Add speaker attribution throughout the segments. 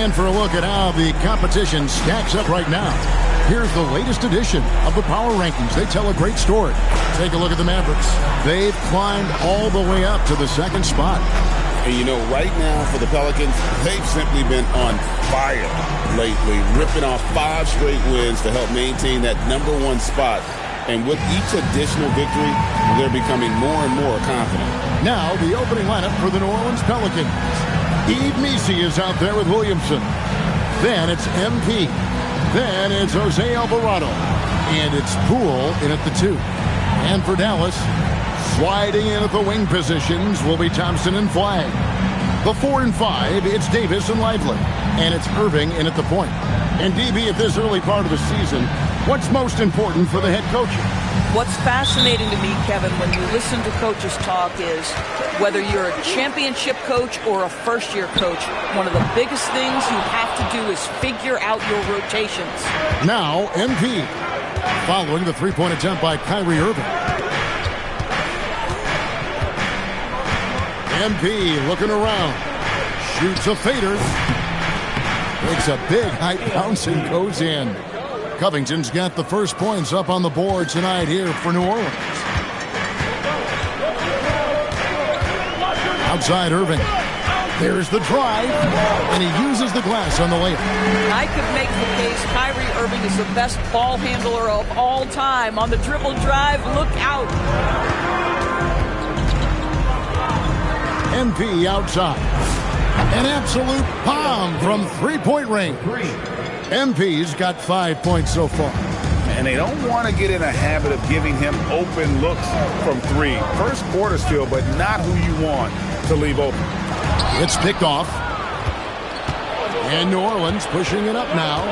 Speaker 1: And for a look at how the competition stacks up right now, here's the latest edition of the Power Rankings. They tell a great story. Take a look at the Mavericks. They've climbed all the way up to the second spot.
Speaker 2: And, you know, right now for the Pelicans, they've simply been on fire lately, ripping off 5 straight wins to help maintain that #1 spot. And with each additional victory, they're becoming more and more confident.
Speaker 1: Now, the opening lineup for the New Orleans Pelicans. Yves Missi is out there with Williamson. Then it's MP. Then it's Jose Alvarado. And it's Poole in at the 2. And for Dallas, sliding in at the wing positions will be Thompson and Flagg. The 4 and 5, it's Davis and Lively. And it's Irving in at the point. And DB, at this early part of the season, what's most important for the head coach?
Speaker 3: What's fascinating to me, Kevin, when you listen to coaches talk is whether you're a championship coach or a first-year coach, one of the biggest things you have to do is figure out your rotations.
Speaker 1: Now, MP, following the three-point attempt by Kyrie Irving. MP looking around, shoots a fader, makes a big high bounce and goes in. Covington's got the first points up on the board tonight here for New Orleans. Outside Irving. There's the drive, and he uses the glass on the layup.
Speaker 3: I could make the case Kyrie Irving is the best ball handler of all time. On the dribble drive, look out.
Speaker 1: MP outside. An absolute bomb from three-point range. MP's got 5 points so far.
Speaker 4: And they don't want to get in a habit of giving him open looks from 3. First quarter still, but not who you want to leave open.
Speaker 1: It's picked off. And New Orleans pushing it up now.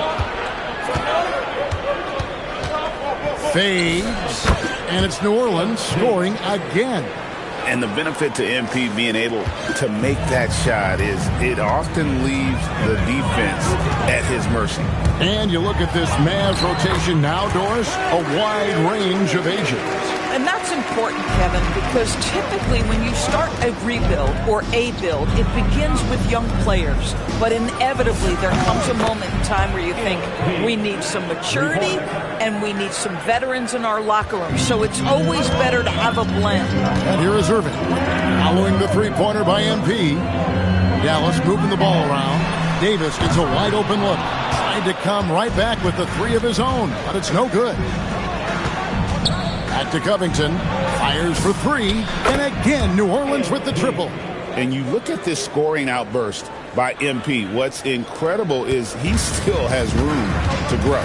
Speaker 1: Fades. And it's New Orleans scoring again.
Speaker 4: And the benefit to MP being able to make that shot is it often leaves the defense at his mercy.
Speaker 1: And you look at this Mavs rotation now, Doris, a wide range of ages.
Speaker 3: And that's important, Kevin, because typically when you start a rebuild or a build, it begins with young players. But inevitably, there comes a moment in time where you think we need some maturity and we need some veterans in our locker room. So it's always better to have a blend.
Speaker 1: And here is Irving, following the three-pointer by MP. Dallas moving the ball around. Davis gets a wide-open look. Tried to come right back with the 3 of his own, but it's no good. Back to Covington, fires for 3, and again New Orleans with the triple.
Speaker 4: And you look at this scoring outburst by MP. What's incredible is he still has room to grow.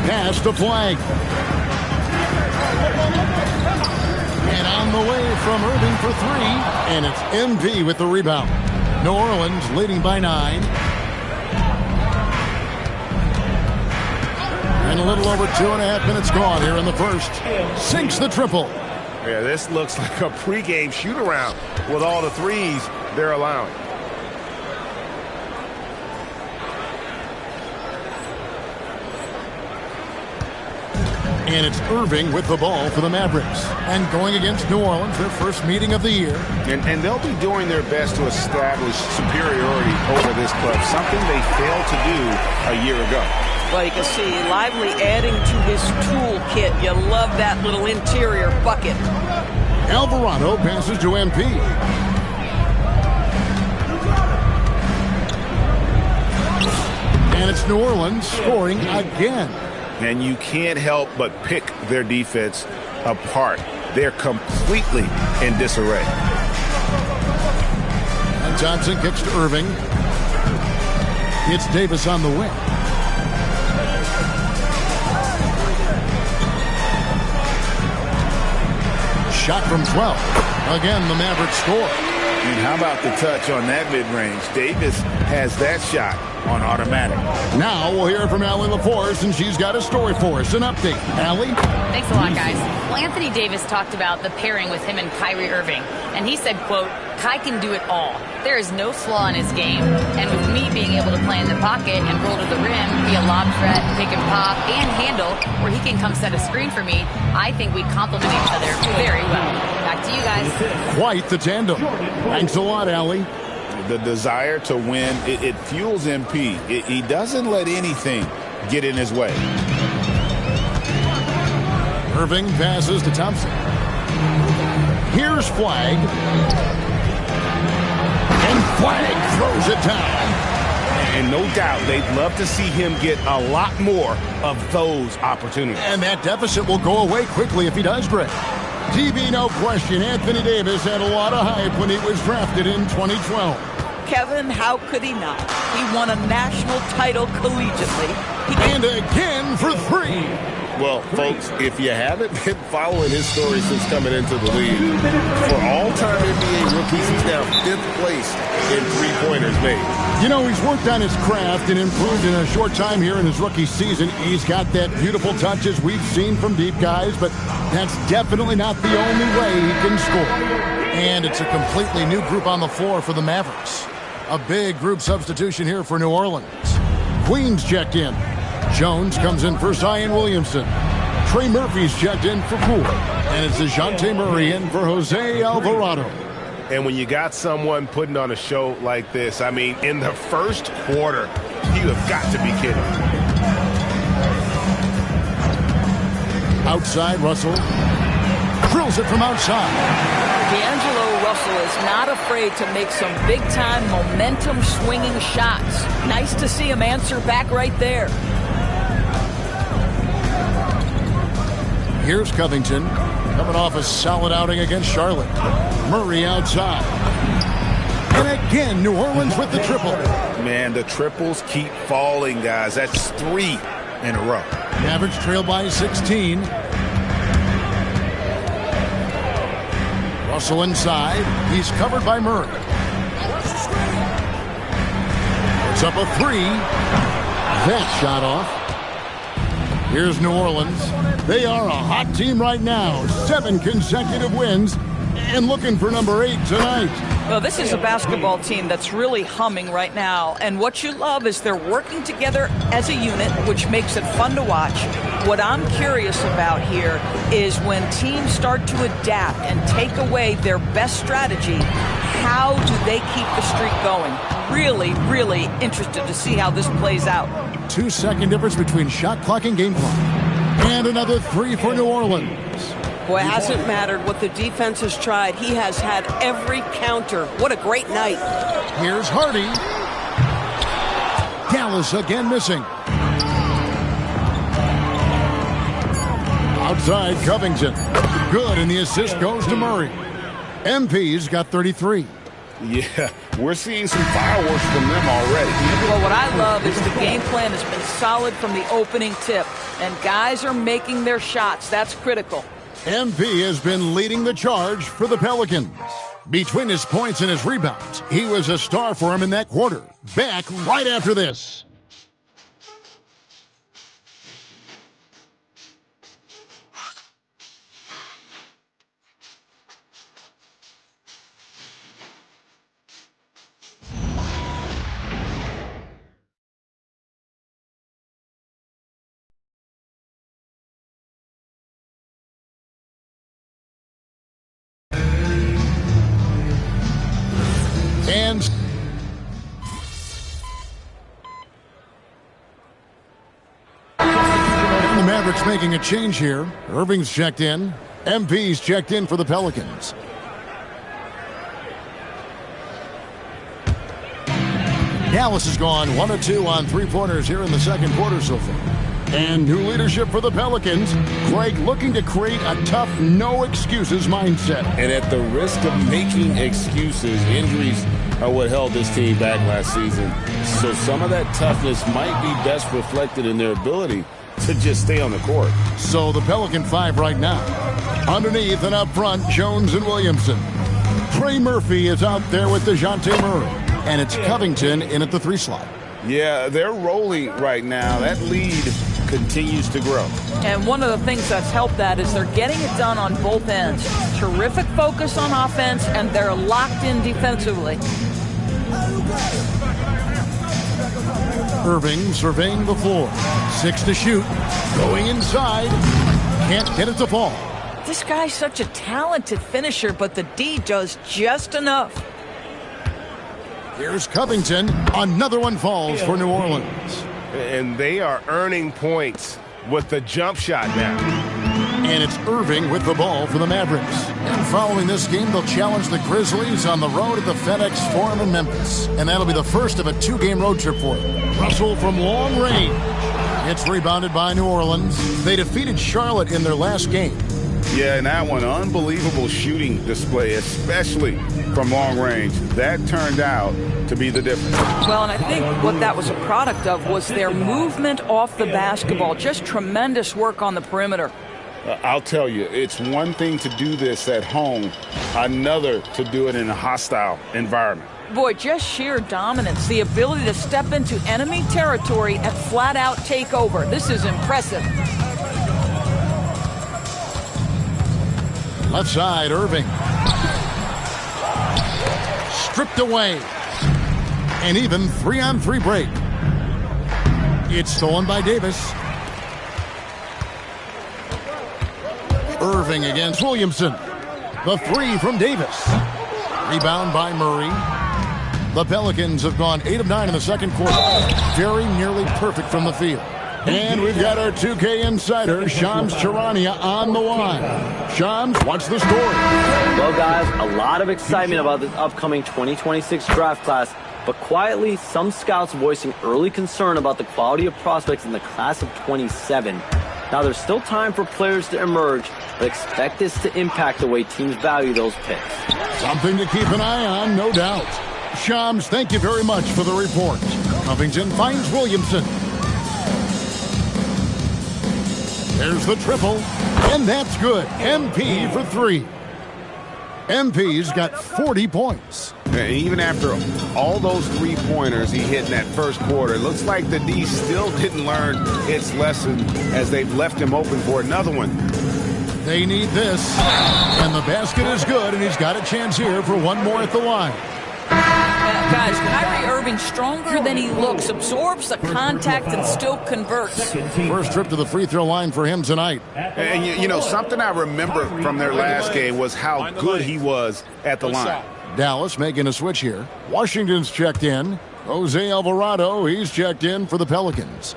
Speaker 1: Pass to Flagg. And on the way from Irving for 3, and it's MP with the rebound. New Orleans leading by 9. And a little over 2.5 minutes gone here in the first. Sinks the triple.
Speaker 5: Yeah, this looks like a pregame shoot-around with all the threes they're allowing.
Speaker 1: And it's Irving with the ball for the Mavericks. And going against New Orleans, their first meeting of the year.
Speaker 4: And they'll be doing their best to establish superiority over this club, something they failed to do a year ago.
Speaker 3: Well, you can see Lively adding to his toolkit. You love that little interior bucket.
Speaker 1: Alvarado passes to MP. And it's New Orleans scoring again.
Speaker 4: And you can't help but pick their defense apart. They're completely in disarray.
Speaker 1: And Johnson kicks to Irving. It's Davis on the wing. Shot from 12. Again, the Mavericks score.
Speaker 4: And how about the touch on that mid-range? Davis has that shot on automatic.
Speaker 1: Now we'll hear from Allie LaForce, and she's got a story for us. An update. Allie?
Speaker 6: Thanks a lot, guys. Well, Anthony Davis talked about the pairing with him and Kyrie Irving, and he said, quote, Kai can do it all. There is no flaw in his game, and with me being able to play in the pocket and roll to the rim, be a lob threat, pick and pop, and handle, where he can come set a screen for me, I think we complement each other very well. Back to you guys.
Speaker 1: Quite the tandem. Thanks a lot, Allie.
Speaker 4: The desire to win, it fuels MP. He doesn't let anything get in his way.
Speaker 1: Irving passes to Thompson. Here's Flag. And Flag throws it down.
Speaker 5: And no doubt, they'd love to see him get a lot more of those opportunities.
Speaker 1: And that deficit will go away quickly if he does, Greg. TV, no question, Anthony Davis had a lot of hype when he was drafted in 2012.
Speaker 3: Kevin, how could he not? He won a national title collegiately.
Speaker 1: And again for 3.
Speaker 2: Well, folks, if you haven't been following his story since coming into the league, for all-time NBA rookies, he's now 5th place in three-pointers made.
Speaker 1: You know, he's worked on his craft and improved in a short time here in his rookie season. He's got that beautiful touch as we've seen from deep guys, but that's definitely not the only way he can score. And it's a completely new group on the floor for the Mavericks. A big group substitution here for New Orleans. Queens checked in. Jones comes in for Zion Williamson. Trey Murphy's checked in for Poole. And it's DeJounte Murray in for Jose Alvarado.
Speaker 5: And when you got someone putting on a show like this, I mean, in the first quarter, you have got to be kidding.
Speaker 1: Outside, Russell drills it from outside.
Speaker 3: D'Angelo Russell is not afraid to make some big-time momentum-swinging shots. Nice to see him answer back right there.
Speaker 1: Here's Covington, coming off a solid outing against Charlotte. Murray outside. And again, New Orleans with the triple.
Speaker 4: Man, the triples keep falling, guys. That's 3 in a row.
Speaker 1: Mavericks trail by 16. Russell inside. He's covered by Murray. It's up a 3. That shot off. Here's New Orleans. They are a hot team right now. 7 consecutive wins and looking for number 8 tonight.
Speaker 3: Well, this is a basketball team that's really humming right now. And what you love is they're working together as a unit, which makes it fun to watch. What I'm curious about here is when teams start to adapt and take away their best strategy, how do they keep the streak going? Really, really interested to see how this plays out.
Speaker 1: 2-second difference between shot clock and game clock. And another 3 for New Orleans.
Speaker 7: Boy, it hasn't mattered what the defense has tried. He has had every counter. What a great night.
Speaker 1: Here's Hardy. Dallas again missing. Outside, Covington. Good, and the assist goes to Murray. MP's got 33.
Speaker 4: Yeah, we're seeing some fireworks from them already.
Speaker 3: Well, what I love is the game plan has been solid from the opening tip, and guys are making their shots. That's critical.
Speaker 1: MP has been leading the charge for the Pelicans. Between his points and his rebounds, he was a star for him in that quarter. Back right after this. And the Mavericks making a change here. Irving's checked in. MP's checked in for the Pelicans. Dallas has gone 1 of 2 on three-pointers here in the second quarter so far. And new leadership for the Pelicans. Craig looking to create a tough, no-excuses mindset.
Speaker 2: And at the risk of making excuses, injuries are what held this team back last season. So some of that toughness might be best reflected in their ability to just stay on the court.
Speaker 1: So the Pelican 5 right now. Underneath and up front, Jones and Williamson. Trey Murphy is out there with DeJounte Murray. And it's Covington in at the 3 slot.
Speaker 2: Yeah, they're rolling right now. That lead continues to grow.
Speaker 3: And one of the things that's helped that is they're getting it done on both ends. Terrific focus on offense, and they're locked in defensively.
Speaker 1: Irving surveying the floor. 6 to shoot. Going inside. Can't get it to fall.
Speaker 3: This guy's such a talented finisher, but the D does just enough.
Speaker 1: Here's Covington. Another one falls for New Orleans.
Speaker 5: And they are earning points with the jump shot now.
Speaker 1: And it's Irving with the ball for the Mavericks. And following this game, they'll challenge the Grizzlies on the road at the FedEx Forum in Memphis. And that'll be the first of a 2-game road trip for them. Russell from long range. It's rebounded by New Orleans. They defeated Charlotte in their last game.
Speaker 4: Yeah, and that one, unbelievable shooting display, especially from long range. That turned out to be the difference.
Speaker 3: Well, and I think what that was a product of was their movement off the basketball. Just tremendous work on the perimeter.
Speaker 4: I'll tell you, it's one thing to do this at home, another to do it in a hostile environment.
Speaker 3: Boy, just sheer dominance, the ability to step into enemy territory and flat out take over. This is impressive.
Speaker 1: Left side, Irving. Stripped away. And even 3-on-3 break. It's stolen by Davis. Irving against Williamson. The 3 from Davis. Rebound by Murray. The Pelicans have gone 8 of 9 in the second quarter. Very nearly perfect from the field. And we've got our 2K insider, Shams Charania, on the line. Shams, what's the story?
Speaker 8: Well, guys, a lot of excitement about this upcoming 2026 draft class, but quietly, some scouts voicing early concern about the quality of prospects in the class of 27. Now, there's still time for players to emerge, but expect this to impact the way teams value those picks.
Speaker 1: Something to keep an eye on, no doubt. Shams, thank you very much for the report. Covington finds Williamson. There's the triple, and that's good. MP for 3. MP's got 40 points.
Speaker 4: And even after all those three-pointers he hit in that first quarter, it looks like the D still didn't learn its lesson as they've left him open for another one.
Speaker 1: They need this, and the basket is good, and he's got a chance here for one more at the line.
Speaker 3: Guys, Kyrie Irving stronger than he looks, absorbs the contact and still converts.
Speaker 1: First trip to the free throw line for him tonight.
Speaker 4: And you know, something I remember from their last game was how good he was at the line.
Speaker 1: Dallas making a switch here. Washington's checked in. Jose Alvarado, he's checked in for the Pelicans.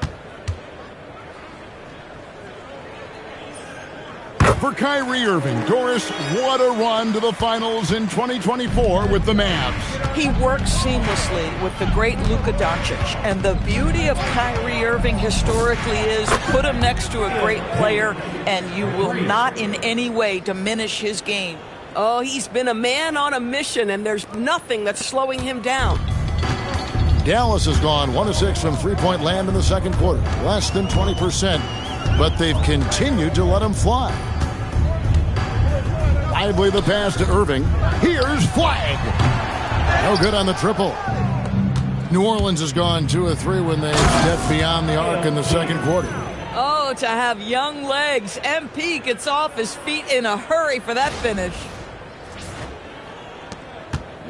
Speaker 1: For Kyrie Irving, Doris, what a run to the finals in 2024 with the Mavs.
Speaker 3: He works seamlessly with the great Luka Doncic. And the beauty of Kyrie Irving historically is put him next to a great player and you will not in any way diminish his game.
Speaker 7: Oh, he's been a man on a mission, and there's nothing that's slowing him down.
Speaker 1: Dallas has gone 1 of 6 from three-point land in the second quarter. Less than 20%, but they've continued to let him fly. Lively the pass to Irving. Here's Flag. No good on the triple. New Orleans has gone 2 of 3 when they stepped beyond the arc in the second quarter.
Speaker 3: Oh, to have young legs. MP gets off his feet in a hurry for that finish.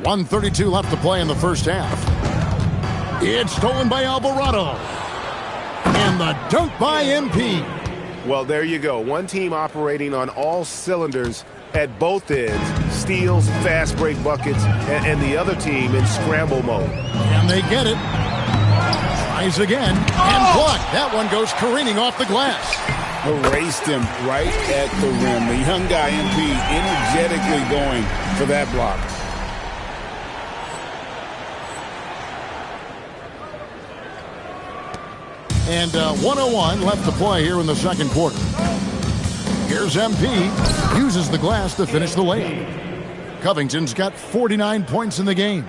Speaker 1: 1:32 left to play in the first half. It's stolen by Alvarado. And the dunk by MP.
Speaker 5: Well, there you go. One team operating on all cylinders at both ends. Steals, fast break buckets, and the other team in scramble mode.
Speaker 1: And they get it. Tries again. And blocked. That one goes careening off the glass.
Speaker 2: Erased him right at the rim. The young guy, MP, energetically going for that block.
Speaker 1: And 1:01 left to play here in the second quarter. Here's MP. Uses the glass to finish the layup. Covington's got 49 points in the game.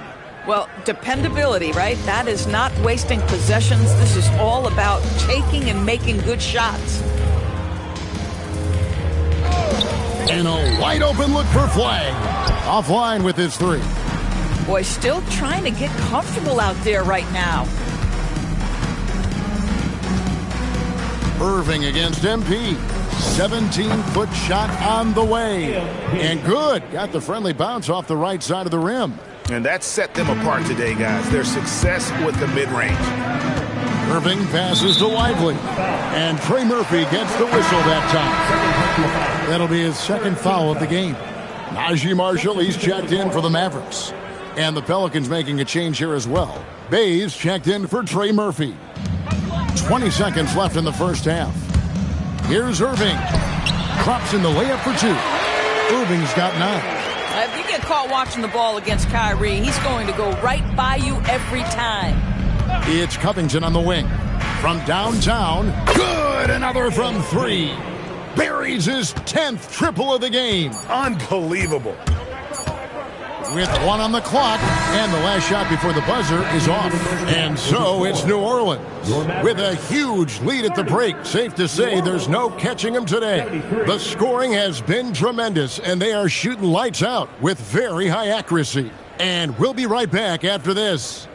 Speaker 3: Well, dependability, right? That is not wasting possessions. This is all about taking and making good shots.
Speaker 1: And a wide open look for Flag. Offline with his 3.
Speaker 3: Boy, still trying to get comfortable out there right now.
Speaker 1: Irving against MP. 17-foot shot on the way. And good. Got the friendly bounce off the right side of the rim.
Speaker 5: And that set them apart today, guys. Their success with the mid-range.
Speaker 1: Irving passes to Lively. And Trey Murphy gets the whistle that time. That'll be his second foul of the game. Najee Marshall, he's checked in for the Mavericks. And the Pelicans making a change here as well. Bays checked in for Trey Murphy. 20 seconds left in the first half. Here's Irving. Drops in the layup for 2. Irving's got 9.
Speaker 3: If you get caught watching the ball against Kyrie, he's going to go right by you every time.
Speaker 1: It's Covington on the wing. From downtown, good! Another from 3. Buries his 10th triple of the game.
Speaker 5: Unbelievable.
Speaker 1: With 1 on the clock, and the last shot before the buzzer is off. And so it's New Orleans with a huge lead at the break. Safe to say there's no catching them today. The scoring has been tremendous, and they are shooting lights out with very high accuracy. And we'll be right back after this.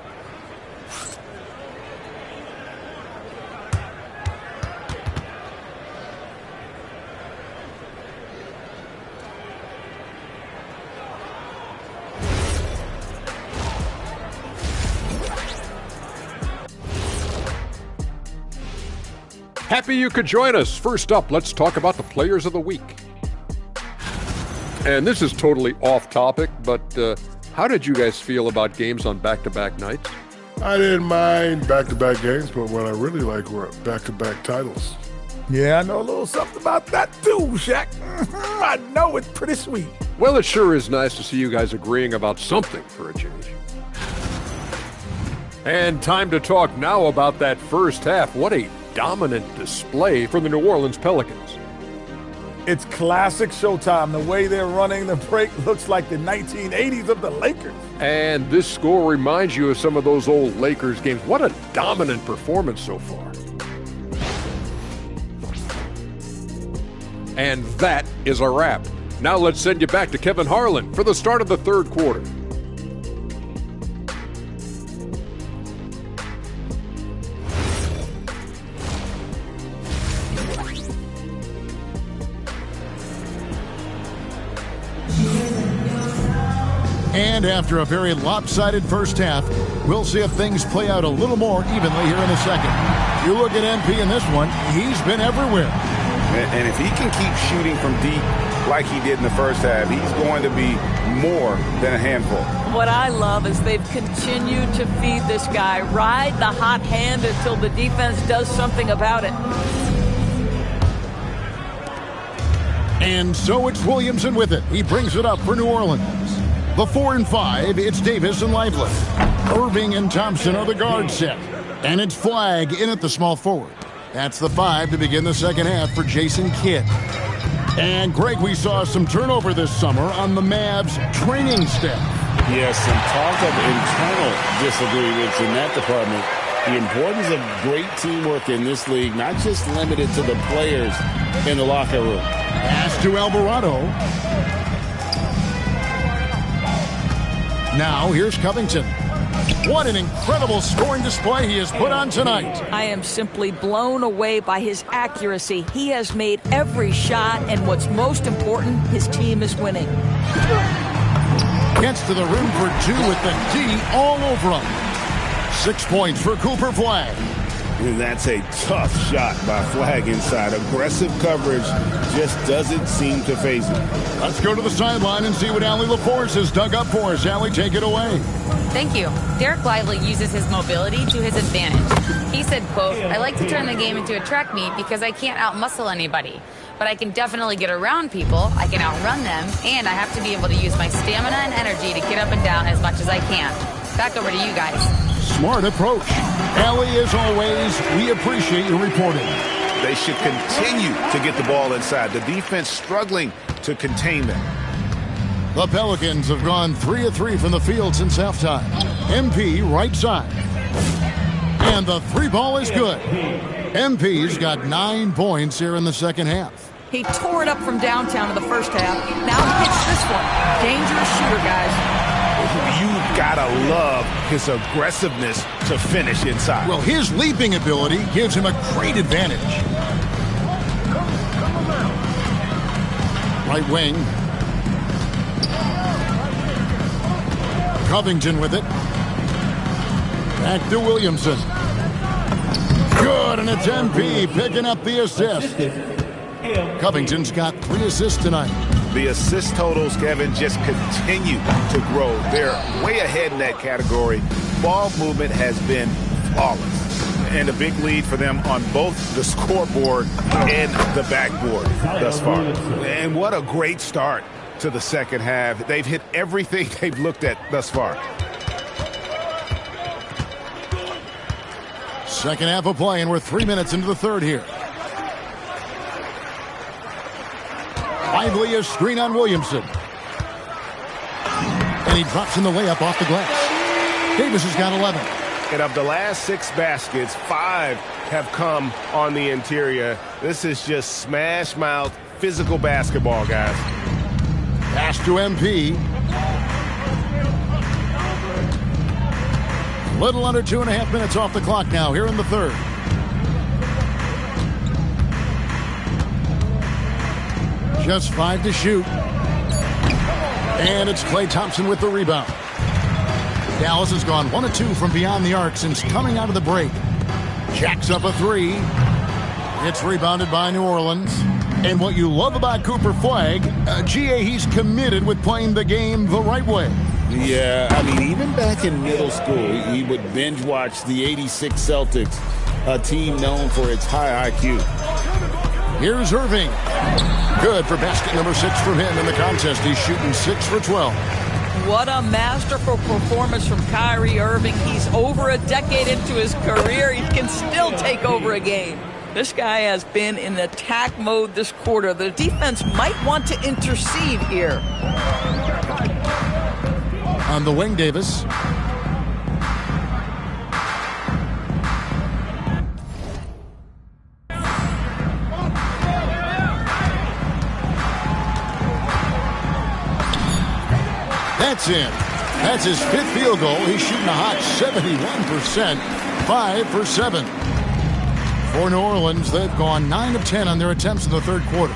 Speaker 9: Happy you could join us. First up, let's talk about the players of the week. And this is totally off topic, but how did you guys feel about games on back-to-back nights?
Speaker 10: I didn't mind back-to-back games, but what I really like were back-to-back titles.
Speaker 11: Yeah, I know a little something about that too, Shaq. I know it's pretty sweet.
Speaker 9: Well, it sure is nice to see you guys agreeing about something for a change. And time to talk now about that first half. What a dominant display for the New Orleans Pelicans.
Speaker 11: It's classic Showtime. The way they're running the break looks like the 1980s of the Lakers.
Speaker 9: And this score reminds you of some of those old Lakers games. What a dominant performance so far. And that is a wrap. Now let's send you back to Kevin Harlan for the start of the third quarter.
Speaker 1: And after a very lopsided first half, we'll see if things play out a little more evenly here in the second. You look at MP in this one, he's been everywhere.
Speaker 4: And if he can keep shooting from deep like he did in the first half, he's going to be more than a handful.
Speaker 3: What I love is they've continued to feed this guy, ride the hot hand until the defense does something about it.
Speaker 1: And so it's Williamson with it. He brings it up for New Orleans. The 4 and 5, it's Davis and Lively. Irving and Thompson are the guard set. And it's Flagg in at the small forward. That's the 5 to begin the second half for Jason Kidd. And Greg, we saw some turnover this summer on the Mavs training staff.
Speaker 2: Yes, some talk of internal disagreements in that department. The importance of great teamwork in this league, not just limited to the players in the locker room.
Speaker 1: Pass to Alvarado. Now here's Covington. What an incredible scoring display he has put on tonight.
Speaker 3: I am simply blown away by his accuracy. He has made every shot, and what's most important, his team is winning.
Speaker 1: Gets to the rim for 2 with the D all over him. 6 points for Cooper Flagg.
Speaker 2: And that's a tough shot by Flagg inside. Aggressive coverage just doesn't seem to faze him.
Speaker 1: Let's go to the sideline and see what Allie LaForce has dug up for us. Allie, take it away.
Speaker 6: Thank you. Derek Lively uses his mobility to his advantage. He said, quote, "I like to turn the game into a track meet because I can't outmuscle anybody. But I can definitely get around people, I can outrun them, and I have to be able to use my stamina and energy to get up and down as much as I can." Back over to you guys.
Speaker 1: Smart approach. Allie, as always, we appreciate your reporting.
Speaker 5: They should continue to get the ball inside. The defense struggling to contain them.
Speaker 1: The Pelicans have gone 3 of 3 from the field since halftime. MP right side. And the 3 ball is good. MP's got 9 points here in the second half.
Speaker 3: He tore it up from downtown in the first half. Now hits this one. Dangerous shooter, guys.
Speaker 5: You've got to love his aggressiveness to finish inside.
Speaker 1: Well, his leaping ability gives him a great advantage. Right wing. Covington with it. Back to Williamson. Good, and it's MP picking up the assist. Covington's got 3 assists tonight.
Speaker 5: The assist totals, Kevin, just continue to grow. They're way ahead in that category. Ball movement has been flawless. And a big lead for them on both the scoreboard and the backboard thus far. And what a great start to the second half. They've hit everything they've looked at thus far.
Speaker 1: Second half of play, and we're 3 minutes into the third here. Lively, a screen on Williamson. And he drops in the layup off the glass. Davis has got 11.
Speaker 5: And of the last 6 baskets, 5 have come on the interior. This is just smash mouth physical basketball, guys.
Speaker 1: Pass to MP. Little under 2.5 minutes off the clock now here in the third. Just 5 to shoot. And it's Klay Thompson with the rebound. Dallas has gone 1 of 2 from beyond the arc since coming out of the break. Jacks up a 3. It's rebounded by New Orleans. And what you love about Cooper Flagg, GA, he's committed with playing the game the right way.
Speaker 2: Yeah, I mean, even back in middle school, he would binge watch the '86 Celtics, a team known for its high IQ.
Speaker 1: Here's Irving. Good for basket number 6 from him in the contest. He's shooting 6 for 12.
Speaker 3: What a masterful performance from Kyrie Irving. He's over a decade into his career. He can still take over a game. This guy has been in attack mode this quarter. The defense might want to intercede here.
Speaker 1: On the wing, Davis. That's in. That's his 5th field goal. He's shooting a hot 71%, 5 for 7. For New Orleans, they've gone 9 of 10 on their attempts in the third quarter.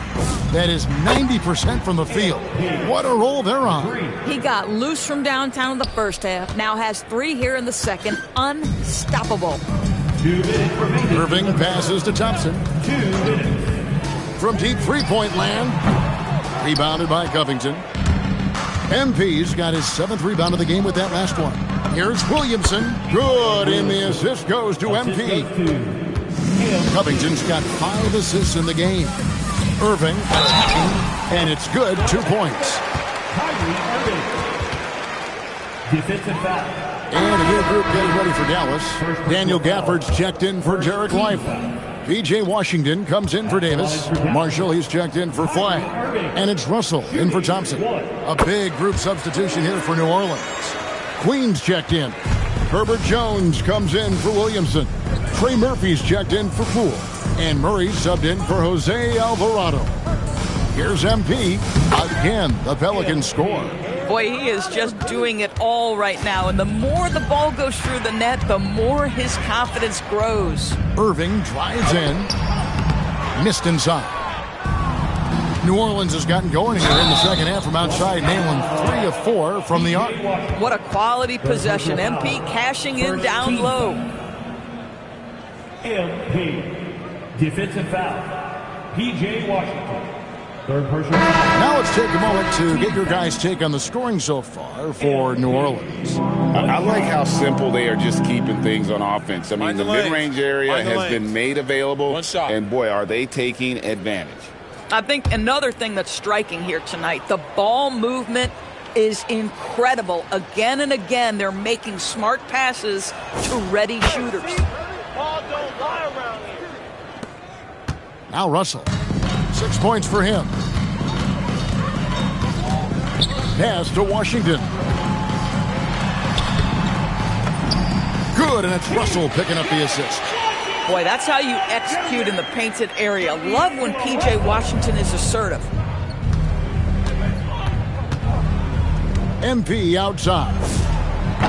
Speaker 1: That is 90% from the field. What a roll they're on.
Speaker 3: He got loose from downtown in the first half. Now has 3 here in the second. Unstoppable.
Speaker 1: Irving passes to Thompson. From deep three-point land. Rebounded by Covington. MP's got his 7th rebound of the game with that last one. Here's Williamson. Good, and the assist goes to MP. Covington's got 5 assists in the game. Irving, and it's good, 2 points.
Speaker 12: Defensive foul.
Speaker 1: And a new group getting ready for Dallas. Daniel Gafford's checked in for Jarek Lively. P.J. Washington comes in for Davis. Marshall, he's checked in for Flagg. And it's Russell in for Thompson. A big group substitution here for New Orleans. Queen's checked in. Herbert Jones comes in for Williamson. Trey Murphy's checked in for Poole. And Murray subbed in for Jose Alvarado. Here's MP. Again, the Pelicans score.
Speaker 3: Boy, he is just doing it all right now. And the more the ball goes through the net, the more his confidence grows.
Speaker 1: Irving drives in. Missed inside. New Orleans has gotten going here in the second half from outside, nailing 3 of 4 from the arc.
Speaker 3: What a quality possession. MP cashing in down low.
Speaker 12: MP. Defensive foul. P.J. Washington. Third personal.
Speaker 1: Now let's take a moment to get your guys' take on the scoring so far for New Orleans.
Speaker 2: I like how simple they are just keeping things on offense. I mean, the mid-range area has been made available, and boy, are they taking advantage.
Speaker 3: I think another thing that's striking here tonight, the ball movement is incredible. Again and again, they're making smart passes to ready shooters.
Speaker 13: Ball don't lie around here.
Speaker 1: Now Russell. 6 points for him. Pass to Washington. Good, and it's Russell picking up the assist.
Speaker 3: Boy, that's how you execute in the painted area. Love when P.J. Washington is assertive.
Speaker 1: MP outside.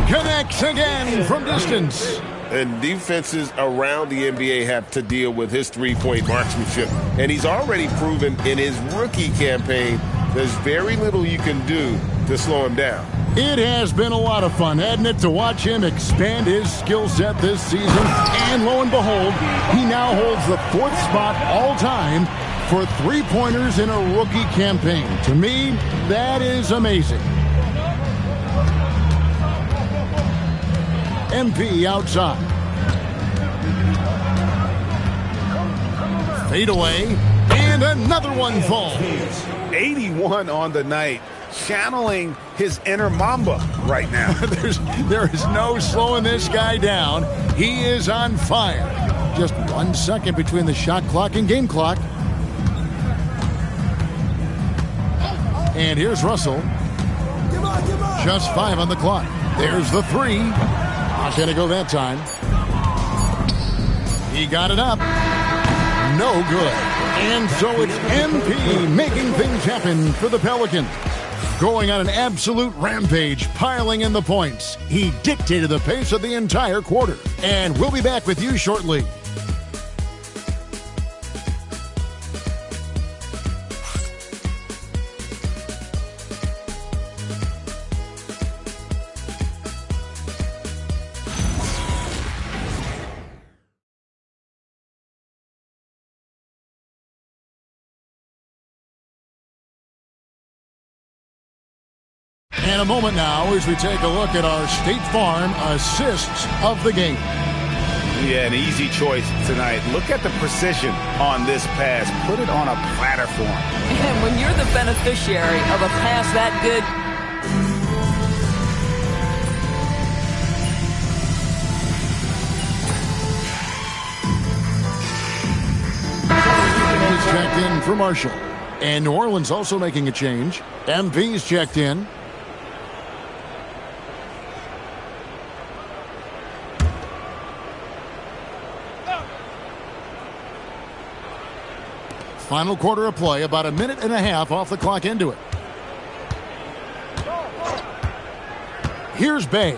Speaker 1: Connects again from distance.
Speaker 5: And defenses around the NBA have to deal with his three-point marksmanship. And he's already proven in his rookie campaign there's very little you can do to slow him down.
Speaker 1: It has been a lot of fun, hasn't it, to watch him expand his skill set this season. And lo and behold, he now holds the 4th spot all time for three-pointers in a rookie campaign. To me, that is amazing. MP outside. Fade away, and another one falls.
Speaker 5: 81 on the night, channeling his inner Mamba right now.
Speaker 1: There is no slowing this guy down. He is on fire. Just 1 second between the shot clock and game clock. And here's Russell. Just 5 on the clock. There's the three. Not going to go that time. He got it up. No good. And so it's MP making things happen for the Pelicans. Going on an absolute rampage, piling in the points. He dictated the pace of the entire quarter. And we'll be back with you shortly. And a moment now as we take a look at our State Farm assists of the game.
Speaker 5: Yeah, an easy choice tonight. Look at the precision on this pass. Put it on a platter for him.
Speaker 3: And when you're the beneficiary of a pass that good,
Speaker 1: He's checked in for Marshall. And New Orleans also making a change. MP's checked in. Final quarter of play, about a minute and a half off the clock into it. Here's Bay.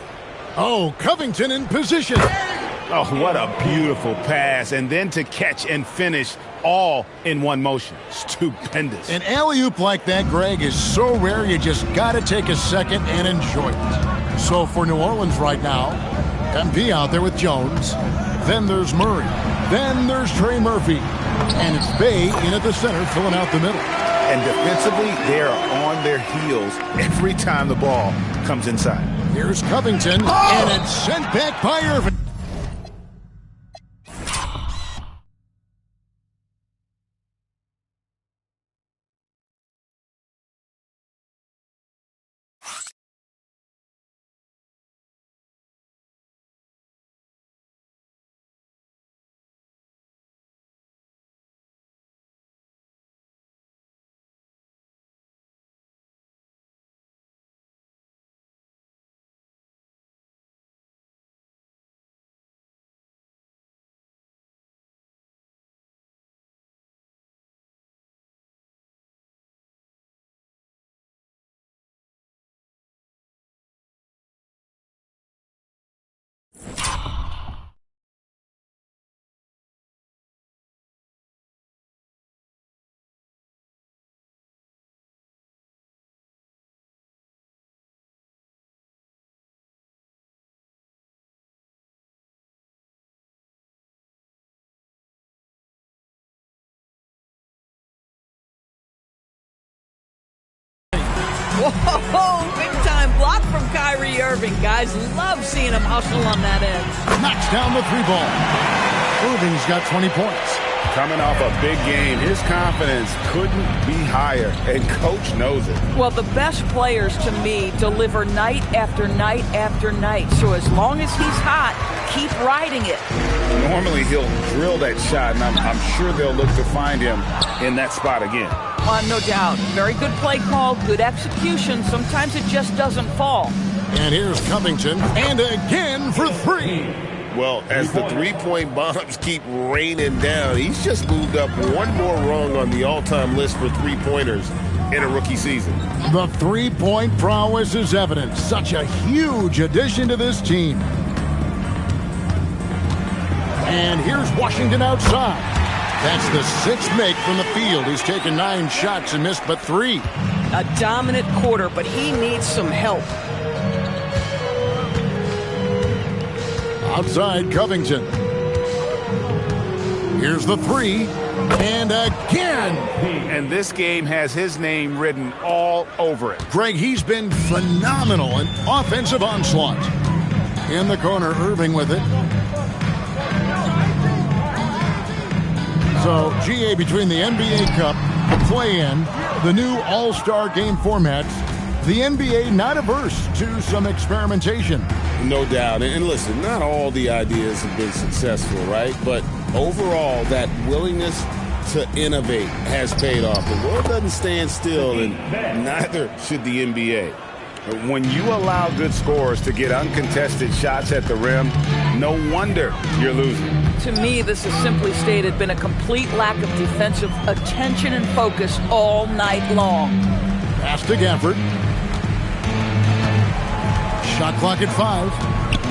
Speaker 1: Oh, Covington in position.
Speaker 5: Oh, what a beautiful pass. And then to catch and finish all in one motion. Stupendous.
Speaker 1: An alley-oop like that, Greg, is so rare you just got to take a second and enjoy it. So for New Orleans right now, MP out there with Jones. Then there's Murray. Then there's Trey Murphy. And it's Bay in at the center, filling out the middle.
Speaker 5: And defensively, they are on their heels every time the ball comes inside.
Speaker 1: Here's Covington, and it's sent back by Irving.
Speaker 3: whoa, big time block from Kyrie Irving. Guys love seeing him hustle on that end.
Speaker 1: Knocks down the three ball. Irving's got 20 points.
Speaker 5: Coming off a big game, his confidence couldn't be higher, and Coach knows it.
Speaker 3: Well, the best players, to me, deliver night after night after night. So as long as he's hot, keep riding it.
Speaker 5: Normally, he'll drill that shot, and I'm sure they'll look to find him in that spot again.
Speaker 3: No doubt. Very good play call, good execution. Sometimes it just doesn't fall.
Speaker 1: And here's Covington, and again for three.
Speaker 2: Well, as the three-point bombs keep raining down, he's just moved up one more rung on the all-time list for three-pointers in a rookie season.
Speaker 1: The three-point prowess is evident. Such a huge addition to this team. And here's Washington outside. That's the sixth make from the field. He's taken 9 shots and missed but 3.
Speaker 7: A dominant quarter, but he needs some help.
Speaker 1: Outside Covington. Here's the three. And again.
Speaker 5: And this game has his name written all over it.
Speaker 1: Greg, he's been phenomenal in offensive onslaught. In the corner, Irving with it. So, GA, between the NBA Cup, the play-in, the new All-Star game formats, the NBA not averse to some experimentation.
Speaker 2: No doubt. And listen, not all the ideas have been successful, right? But overall, that willingness to innovate has paid off. The world doesn't stand still, and neither should the NBA.
Speaker 5: When you allow good scorers to get uncontested shots at the rim, no wonder you're losing.
Speaker 3: To me, this has simply stated been a complete lack of defensive attention and focus all night long.
Speaker 1: Pass to Gafford. Shot clock at 5.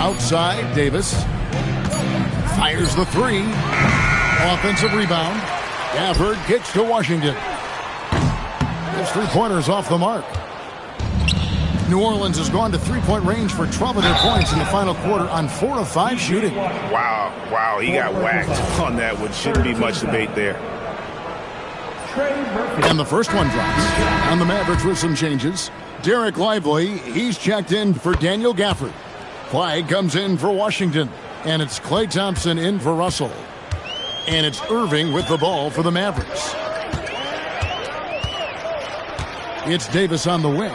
Speaker 1: Outside, Davis. Fires the three. Offensive rebound. Gafford kicks to Washington. His three-pointers off the mark. New Orleans has gone to three-point range for 12 of their points in the final quarter on 4 of 5 shooting.
Speaker 5: Wow, he got whacked on that one. Shouldn't be much debate there.
Speaker 1: And the first one drops. On the Mavericks with some changes. Derek Lively, he's checked in for Daniel Gafford. Clyde comes in for Washington. And it's Klay Thompson in for Russell. And it's Irving with the ball for the Mavericks. It's Davis on the wing.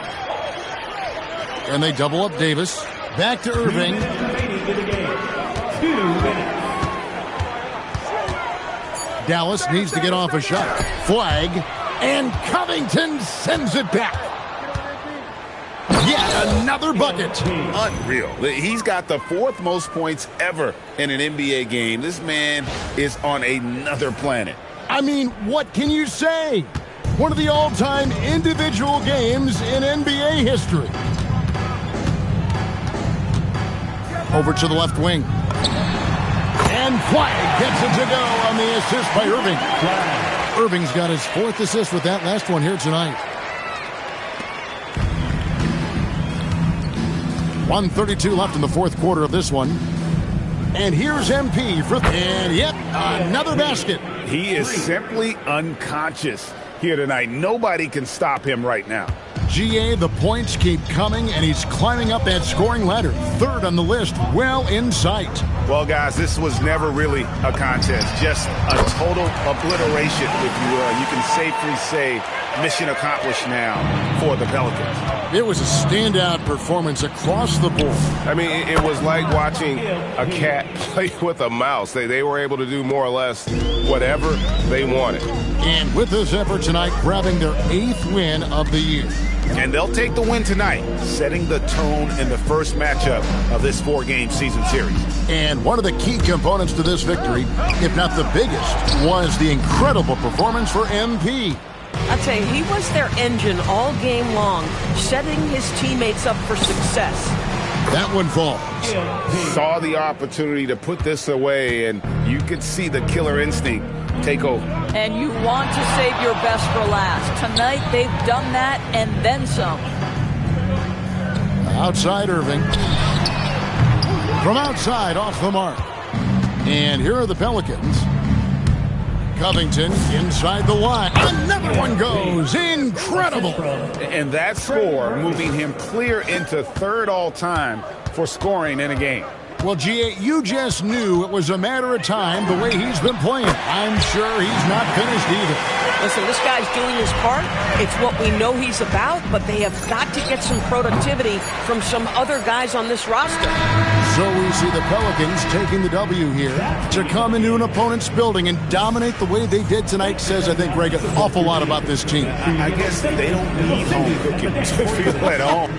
Speaker 1: And they double up Davis. Back to Irving. Dallas needs to get off a shot. Flag. And Covington sends it back. Yet another bucket.
Speaker 2: Unreal. He's got the 4th most points ever in an NBA game. This man is on another planet.
Speaker 1: I mean, what can you say? One of the all-time individual games in NBA history. Over to the left wing. And Flag gets it to go on the assist by Irving. Irving's got his 4th assist with that last one here tonight. 1:32 left in the 4th quarter of this one. And here's MP for, and yep, another basket.
Speaker 5: He is simply unconscious here tonight. Nobody can stop him right now.
Speaker 1: GA, the points keep coming, and he's climbing up that scoring ladder. 3rd on the list, well in sight.
Speaker 5: Well, guys, this was never really a contest. Just a total obliteration, if you will. You can safely say mission accomplished now for the Pelicans.
Speaker 1: It was a standout performance across the board.
Speaker 14: I mean, it was like watching a cat play with a mouse. They were able to do more or less whatever they wanted.
Speaker 1: And with this effort tonight, grabbing their 8th win of the year.
Speaker 5: And they'll take the win tonight, setting the tone in the first matchup of this 4-game season series.
Speaker 1: And one of the key components to this victory, if not the biggest, was the incredible performance for MP.
Speaker 7: I'd say he was their engine all game long, setting his teammates up for success.
Speaker 1: That one falls.
Speaker 5: Saw the opportunity to put this away, and you could see the killer instinct take over.
Speaker 3: And you want to save your best for last. Tonight, they've done that and then some.
Speaker 1: Outside Irving. From outside, off the mark. And here are the Pelicans. Covington inside the line. Another one goes. Incredible.
Speaker 5: And that score moving him clear into 3rd all-time for scoring in a game.
Speaker 1: Well, GA, you just knew it was a matter of time the way he's been playing. I'm sure he's not finished either.
Speaker 7: Listen, this guy's doing his part. It's what we know he's about, but they have got to get some productivity from some other guys on this roster.
Speaker 1: So we see the Pelicans taking the W here. To come into an opponent's building and dominate the way they did tonight says, I think, Greg, an awful lot about this team.
Speaker 5: I guess they don't need home cooking to feel at home.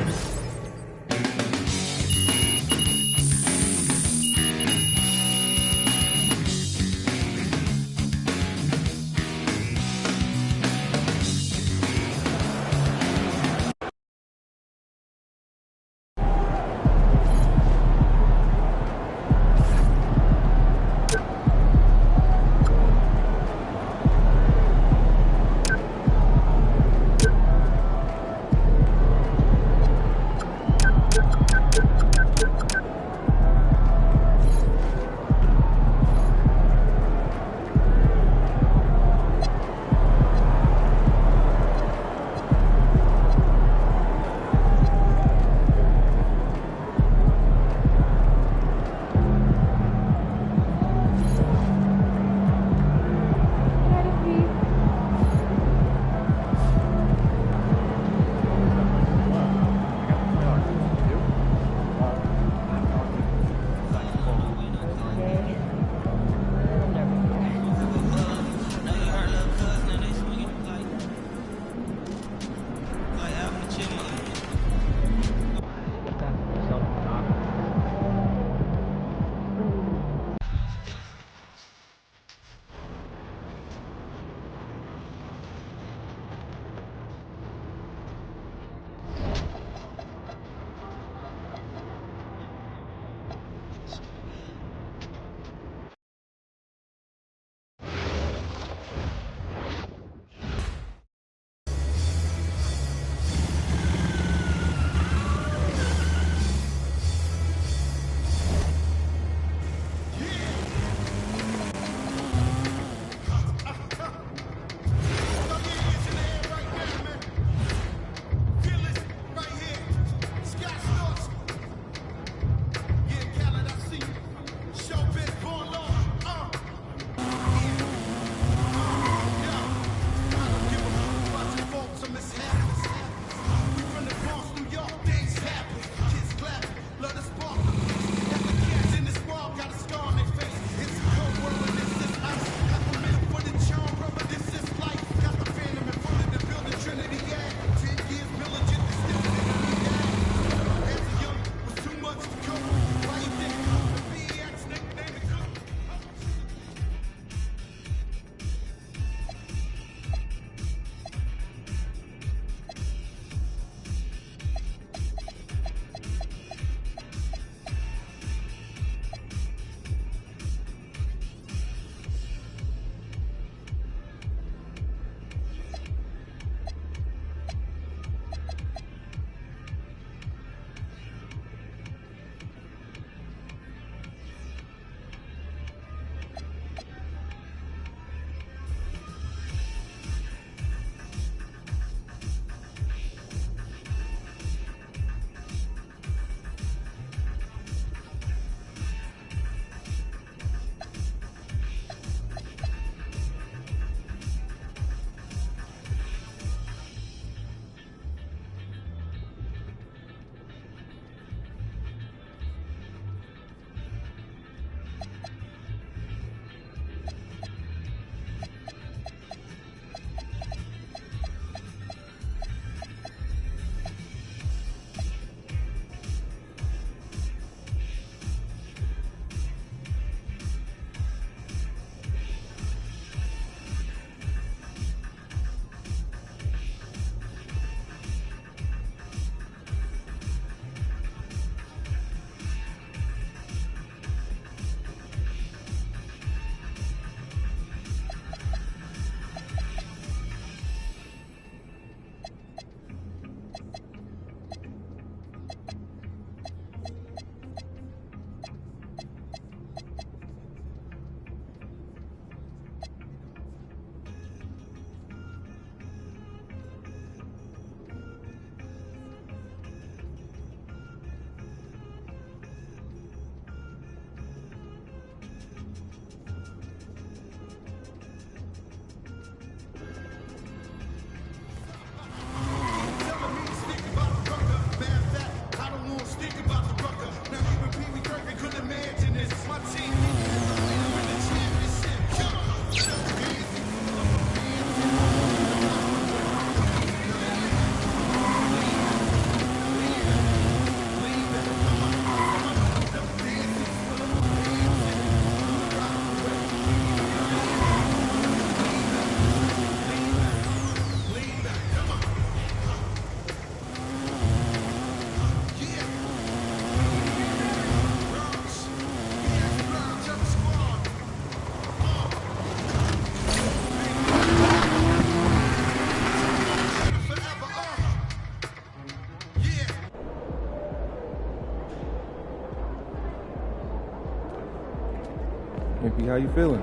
Speaker 15: How you feeling?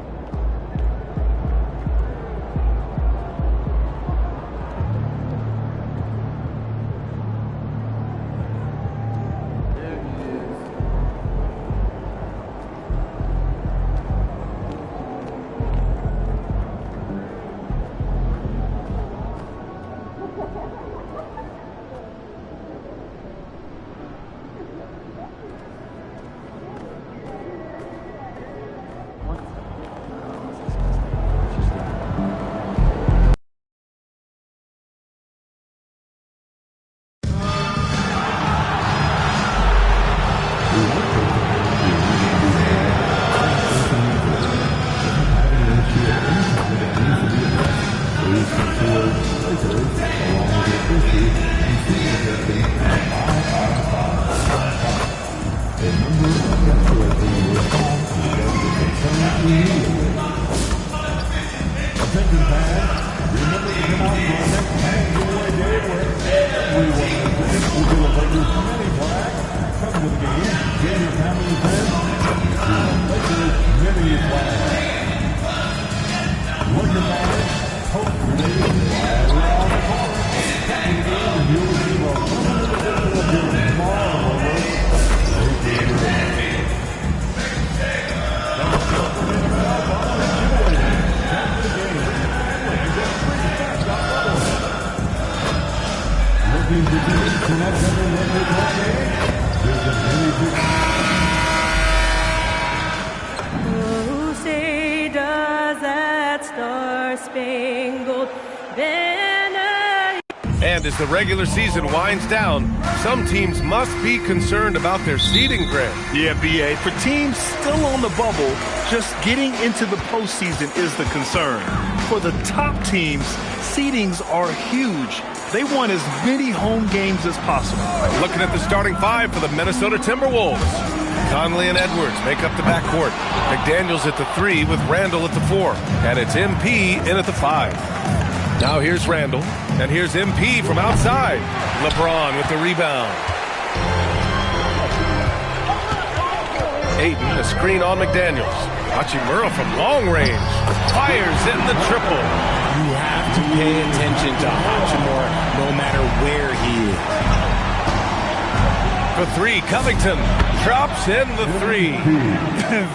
Speaker 16: Oh, say does that star-spangled banner.
Speaker 14: And as the regular season winds down, some teams must be concerned about their seeding, Grant.
Speaker 17: Yeah, BA. For teams still on the bubble, just getting into the postseason is the concern. For the top teams, seedings are huge. They want as many home games as possible.
Speaker 14: Looking at the starting five for the Minnesota Timberwolves. Conley and Edwards make up the backcourt. McDaniels at the 3 with Randall at the 4. And it's MP in at the 5. Now here's Randall. And here's MP from outside. LeBron with the rebound. Ayton, a screen on McDaniels. Hachimura from long range. Fires in the triple.
Speaker 18: You have to pay attention to Hachimura no matter where he is.
Speaker 14: For 3, Covington drops in the 3.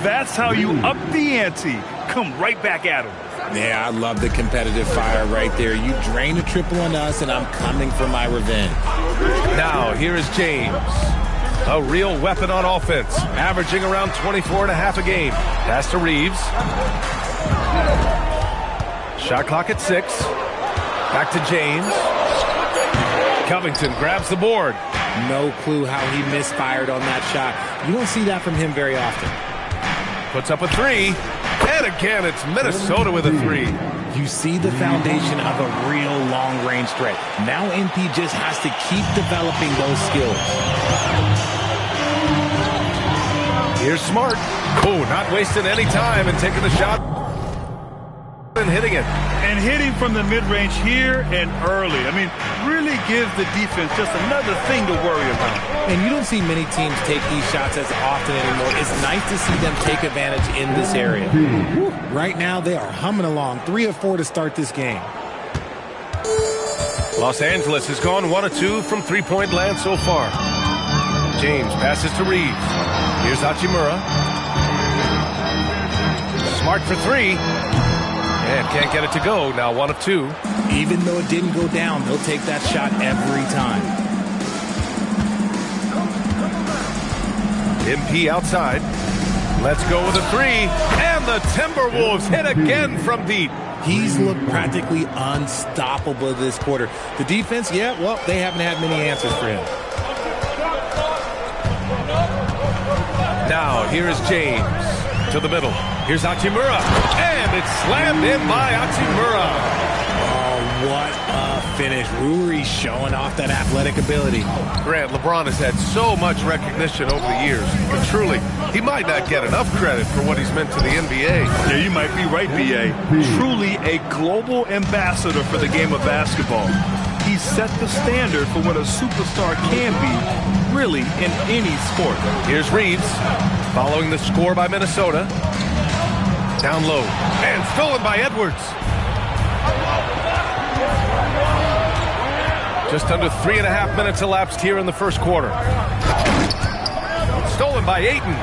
Speaker 17: That's how you up the ante. Come right back at him.
Speaker 18: Yeah, I love the competitive fire right there. You drain a triple on us, and I'm coming for my revenge.
Speaker 14: Now, here is James. A real weapon on offense, averaging around 24.5 a game. Pass to Reeves. Shot clock at 6. Back to James. Covington grabs the board.
Speaker 18: No clue how he misfired on that shot. You don't see that from him very often.
Speaker 14: Puts up a 3. And again, it's Minnesota with a 3.
Speaker 18: You see the foundation of a real long-range threat. Now MP just has to keep developing those skills.
Speaker 14: Here's Smart. Oh, not wasting any time and taking the shot and hitting it.
Speaker 17: And hitting from the mid-range here and early. I mean, really gives the defense just another thing to worry about.
Speaker 18: And you don't see many teams take these shots as often anymore. It's nice to see them take advantage in this area. Right now, they are humming along. 3 of 4 to start this game.
Speaker 14: Los Angeles has gone 1 of 2 from three-point land so far. James passes to Reeves. Here's Hachimura. Smart for 3. And can't get it to go. Now 1 of 2.
Speaker 18: Even though it didn't go down, they'll take that shot every time.
Speaker 14: MP outside. Let's go with a 3. And the Timberwolves hit again from deep.
Speaker 18: He's looked practically unstoppable this quarter. The defense, yeah, well, they haven't had many answers for him.
Speaker 14: Now, here is James to the middle. Here's Hachimura. And it's slammed in by Hachimura.
Speaker 18: Oh, what a finish. Ruri showing off that athletic ability.
Speaker 14: Grant, LeBron has had so much recognition over the years. But truly, he might not get enough credit for what he's meant to the NBA.
Speaker 17: Yeah, you might be right, B.A. Truly a global ambassador for the game of basketball. He set the standard for what a superstar can be, really, in any sport.
Speaker 14: Here's Reeves, following the score by Minnesota. Down low. And stolen by Edwards. Just under 3.5 minutes elapsed here in the first quarter. Stolen by Ayton.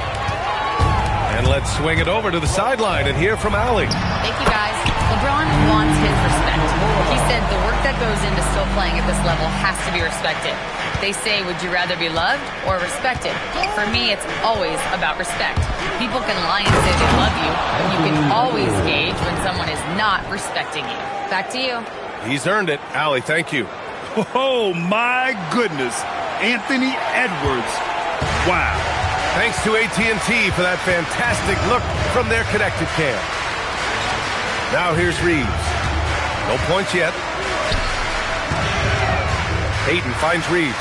Speaker 14: And let's swing it over to the sideline and hear from Allie.
Speaker 6: Thank you, guys. LeBron wants his respect. He said the work that goes into still playing at this level has to be respected. They say, would you rather be loved or respected? For me, it's always about respect. People can lie and say they love you, but you can always gauge when someone is not respecting you. Back to you.
Speaker 14: He's earned it. Allie, thank you.
Speaker 17: Oh, my goodness. Anthony Edwards. Wow.
Speaker 14: Thanks to AT&T for that fantastic look from their connected cam. Now here's Reeves. No points yet. Ayton finds Reeves.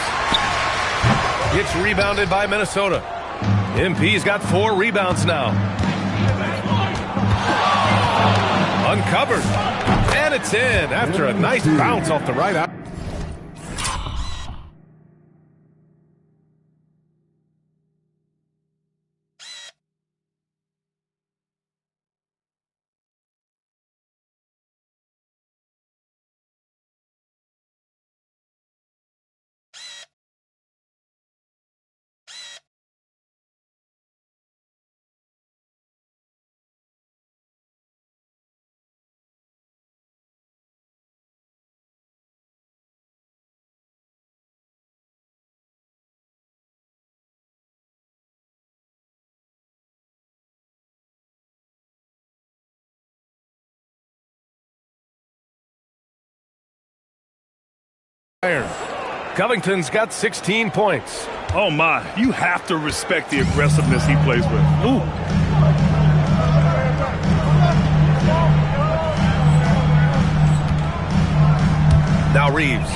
Speaker 14: Gets rebounded by Minnesota. MP's got 4 rebounds now. Uncovered. And it's in after a nice bounce off the right eye. Covington's got 16 points.
Speaker 17: Oh, my. You have to respect the aggressiveness he plays with. Ooh.
Speaker 14: Now Reeves.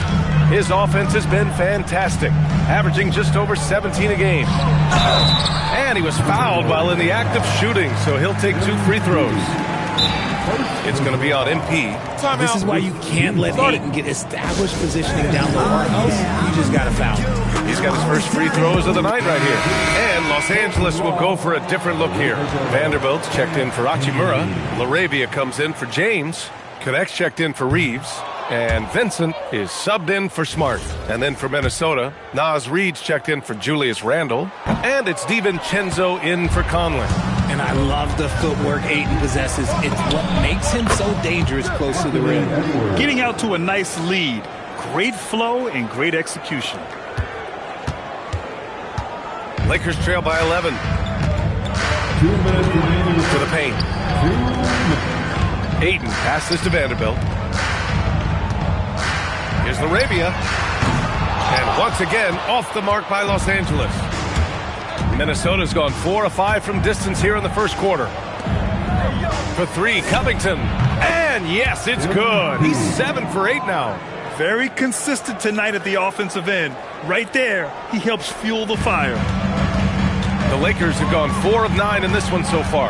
Speaker 14: His offense has been fantastic, averaging just over 17 a game. And he was fouled while in the act of shooting, so he'll take 2 free throws. It's going to be on MP.
Speaker 18: This is why you can't let Ayton get established positioning down low, or else you just got to foul him.
Speaker 14: He's got his first free throws of the night right here. And Los Angeles will go for a different look here. Vanderbilt's checked in for Hachimura. LaRavia comes in for James. Connects checked in for Reeves. And Vincent is subbed in for Smart. And then for Minnesota, Naz Reid's checked in for Julius Randle. And it's DiVincenzo in for Conley.
Speaker 18: And I love the footwork Ayton possesses. It's what makes him so dangerous close to the rim.
Speaker 17: Getting out to a nice lead. Great flow and great execution.
Speaker 14: Lakers trail by 11.
Speaker 12: 2 minutes remaining
Speaker 14: to the paint. Ayton passes to Vanderbilt. Here's LaRavia. And once again, off the mark by Los Angeles. Minnesota's gone 4 of 5 from distance here in the first quarter. For 3, Covington. And yes, it's good. He's 7 for 8 now.
Speaker 17: Very consistent tonight at the offensive end. Right there, he helps fuel the fire.
Speaker 14: The Lakers have gone 4 of 9 in this one so far.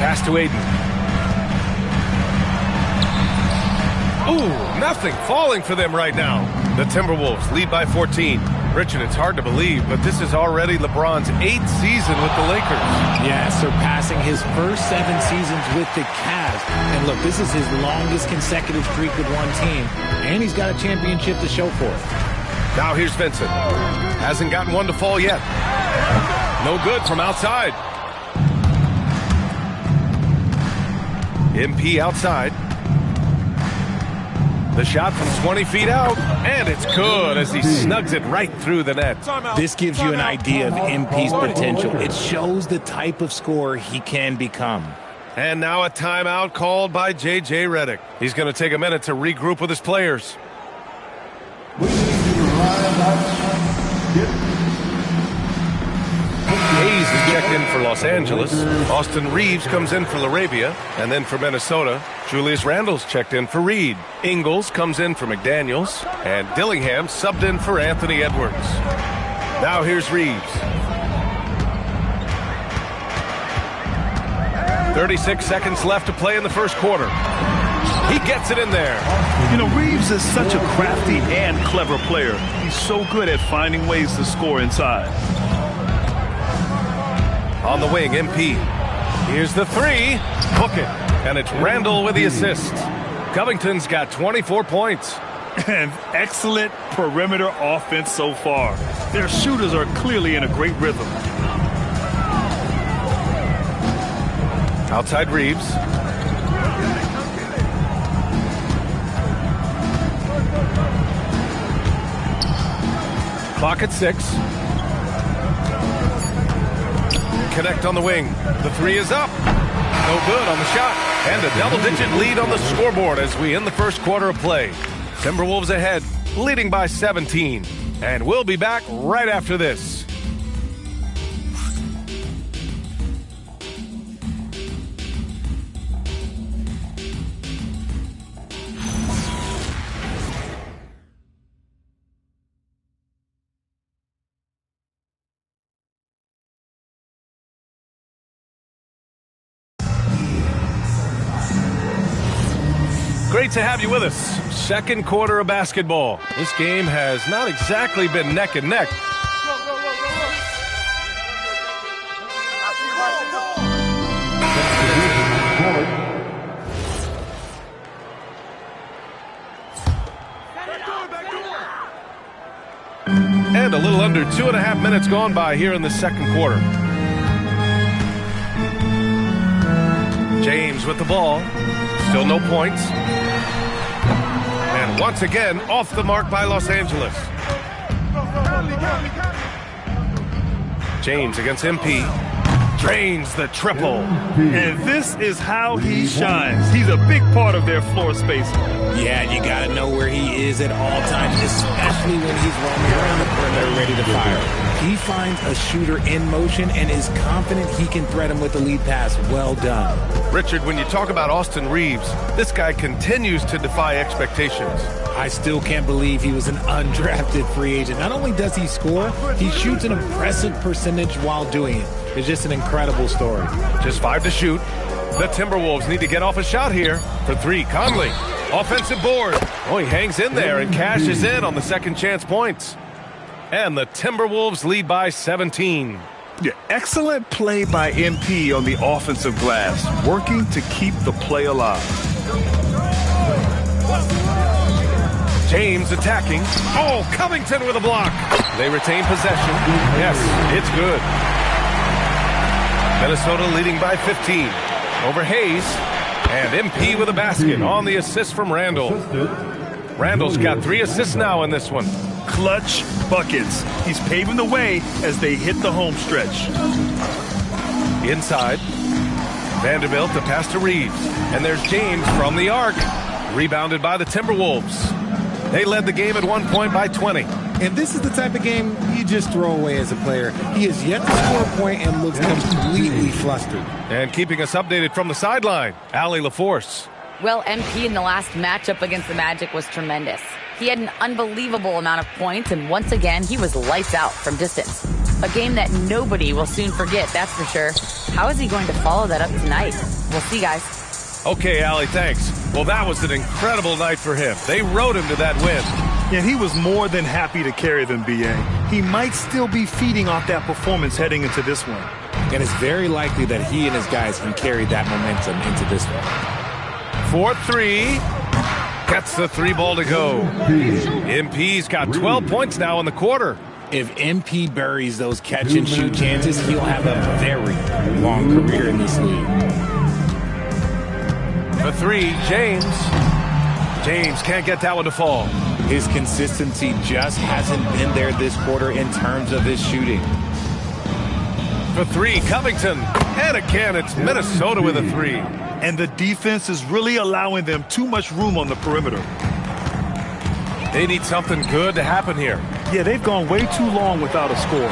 Speaker 14: Pass to Ayton. Ooh, nothing falling for them right now. The Timberwolves lead by 14. Richard, it's hard to believe, but this is already LeBron's 8th season with the Lakers.
Speaker 18: Yeah, surpassing his first 7 seasons with the Cavs. And look, this is his longest consecutive streak with one team. And he's got a championship to show for it.
Speaker 14: Now here's Vincent. Hasn't gotten one to fall yet. No good from outside. MP outside. The shot from 20 feet out, and it's good as he snugs it right through the net.
Speaker 18: This gives you an idea of MP's potential. It shows the type of scorer he can become.
Speaker 14: And now a timeout called by J.J. Redick. He's going to take a minute to regroup with his players. Hayes is checked in for Los Angeles. Austin Reeves comes in for LaRavia. And then for Minnesota, Julius Randle's checked in for Reed. Ingles comes in for McDaniels. And Dillingham subbed in for Anthony Edwards. Now here's Reeves. 36 seconds left to play in the first quarter. He gets it in there.
Speaker 17: You know, Reeves is such a crafty and clever player. He's so good at finding ways to score inside.
Speaker 14: On the wing, MP. Here's the three. Book it. And it's Randall with the assist. Covington's got 24 points.
Speaker 17: And excellent perimeter offense so far. Their shooters are clearly in a great rhythm.
Speaker 14: Outside Reeves. Clock at 6. Connect on the wing. The three is up. No good on the shot. And a double-digit lead on the scoreboard as we end the first quarter of play. Timberwolves ahead, leading by 17. And we'll be back right after this. Great to have you with us. Second quarter of basketball. This game has not exactly been neck and neck. And a little under 2.5 minutes gone by here in the second quarter. James with the ball. Still no points. And once again, off the mark by Los Angeles. James against MP. Drains the triple.
Speaker 17: And this is how he shines. He's a big part of their floor spacing.
Speaker 18: Yeah, you got to know where he is at all times, especially when he's roaming around the perimeter ready to fire. He finds a shooter in motion and is confident he can thread him with the lead pass. Well done.
Speaker 14: Richard, when you talk about Austin Reeves, this guy continues to defy expectations.
Speaker 18: I still can't believe he was an undrafted free agent. Not only does he score, he shoots an impressive percentage while doing it. It's just an incredible story.
Speaker 14: Just 5 to shoot. The Timberwolves need to get off a shot here. For 3, Conley. Offensive board. Oh, he hangs in there and cashes in on the second chance points. And the Timberwolves lead by 17.
Speaker 17: Yeah, excellent play by MP on the offensive glass, working to keep the play alive.
Speaker 14: James attacking. Oh, Covington with a block. They retain possession. Yes, it's good. Minnesota leading by 15. Over Hayes. And MP with a basket on the assist from Randall. Randall's got 3 assists now in this one.
Speaker 17: Clutch buckets. He's paving the way as they hit the home stretch.
Speaker 14: Inside. Vanderbilt to pass to Reeves. And there's James from the arc. Rebounded by the Timberwolves. They led the game at one point by 20.
Speaker 18: And this is the type of game you just throw away as a player. He has yet to score a point and looks completely flustered.
Speaker 14: And keeping us updated from the sideline, Allie LaForce.
Speaker 6: Well, MP in the last matchup against the Magic was tremendous. He had an unbelievable amount of points, and once again, he was lights out from distance. A game that nobody will soon forget, that's for sure. How is he going to follow that up tonight? We'll see, guys.
Speaker 14: Okay, Allie, thanks. Well, that was an incredible night for him. They rode him to that win.
Speaker 17: Yeah, he was more than happy to carry them, B.A. He might still be feeding off that performance heading into this one.
Speaker 18: And it's very likely that he and his guys can carry that momentum into this one.
Speaker 14: 4-3. Gets the 3 ball to go. MP's got 12 points now in the quarter.
Speaker 18: If MP buries those catch-and-shoot chances, he'll have a very long career in this league.
Speaker 14: For 3, James. James can't get that one to fall.
Speaker 18: His consistency just hasn't been there this quarter in terms of his shooting.
Speaker 14: For 3, Covington. And again, it's Minnesota with a 3.
Speaker 17: And the defense is really allowing them too much room on the perimeter.
Speaker 14: They need something good to happen here.
Speaker 17: Yeah, they've gone way too long without a score.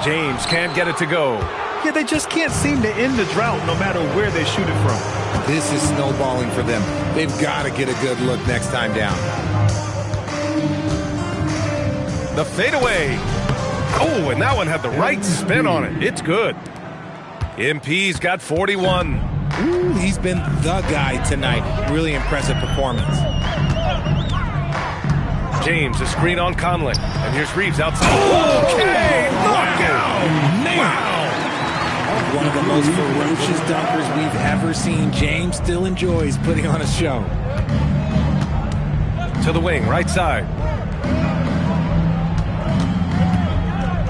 Speaker 14: James can't get it to go.
Speaker 17: Yeah, they just can't seem to end the drought no matter where they shoot it from.
Speaker 18: This is snowballing for them. They've got to get a good look next time down.
Speaker 14: The fadeaway. Oh, and that one had the right spin on it. It's good. MP's got 41.
Speaker 18: Ooh, he's been the guy tonight. Really impressive performance.
Speaker 14: James, a screen on Conley. And here's Reeves outside. Okay, knockout.
Speaker 18: Wow. One of the most ferocious dunkers we've ever seen. James still enjoys putting on a show.
Speaker 14: To the wing, right side.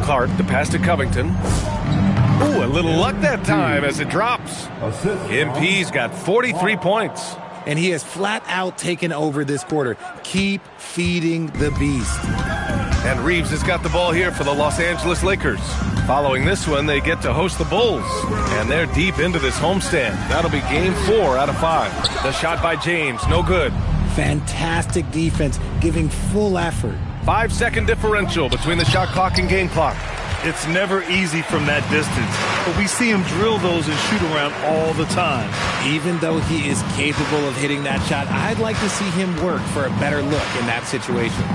Speaker 14: Clark, the pass to Covington. Ooh, a little luck that time as it drops. MP's got 43 points.
Speaker 18: And he has flat out taken over this quarter. Keep feeding the beast.
Speaker 14: And Reeves has got the ball here for the Los Angeles Lakers. Following this one, they get to host the Bulls. And they're deep into this homestand. That'll be game 4 out of 5. The shot by James, no good.
Speaker 18: Fantastic defense, giving full effort.
Speaker 14: 5-second differential between the shot clock and game clock.
Speaker 17: It's never easy from that distance, but we see him drill those and shoot around all the time.
Speaker 18: Even though he is capable of hitting that shot, I'd like to see him work for a better look in that situation.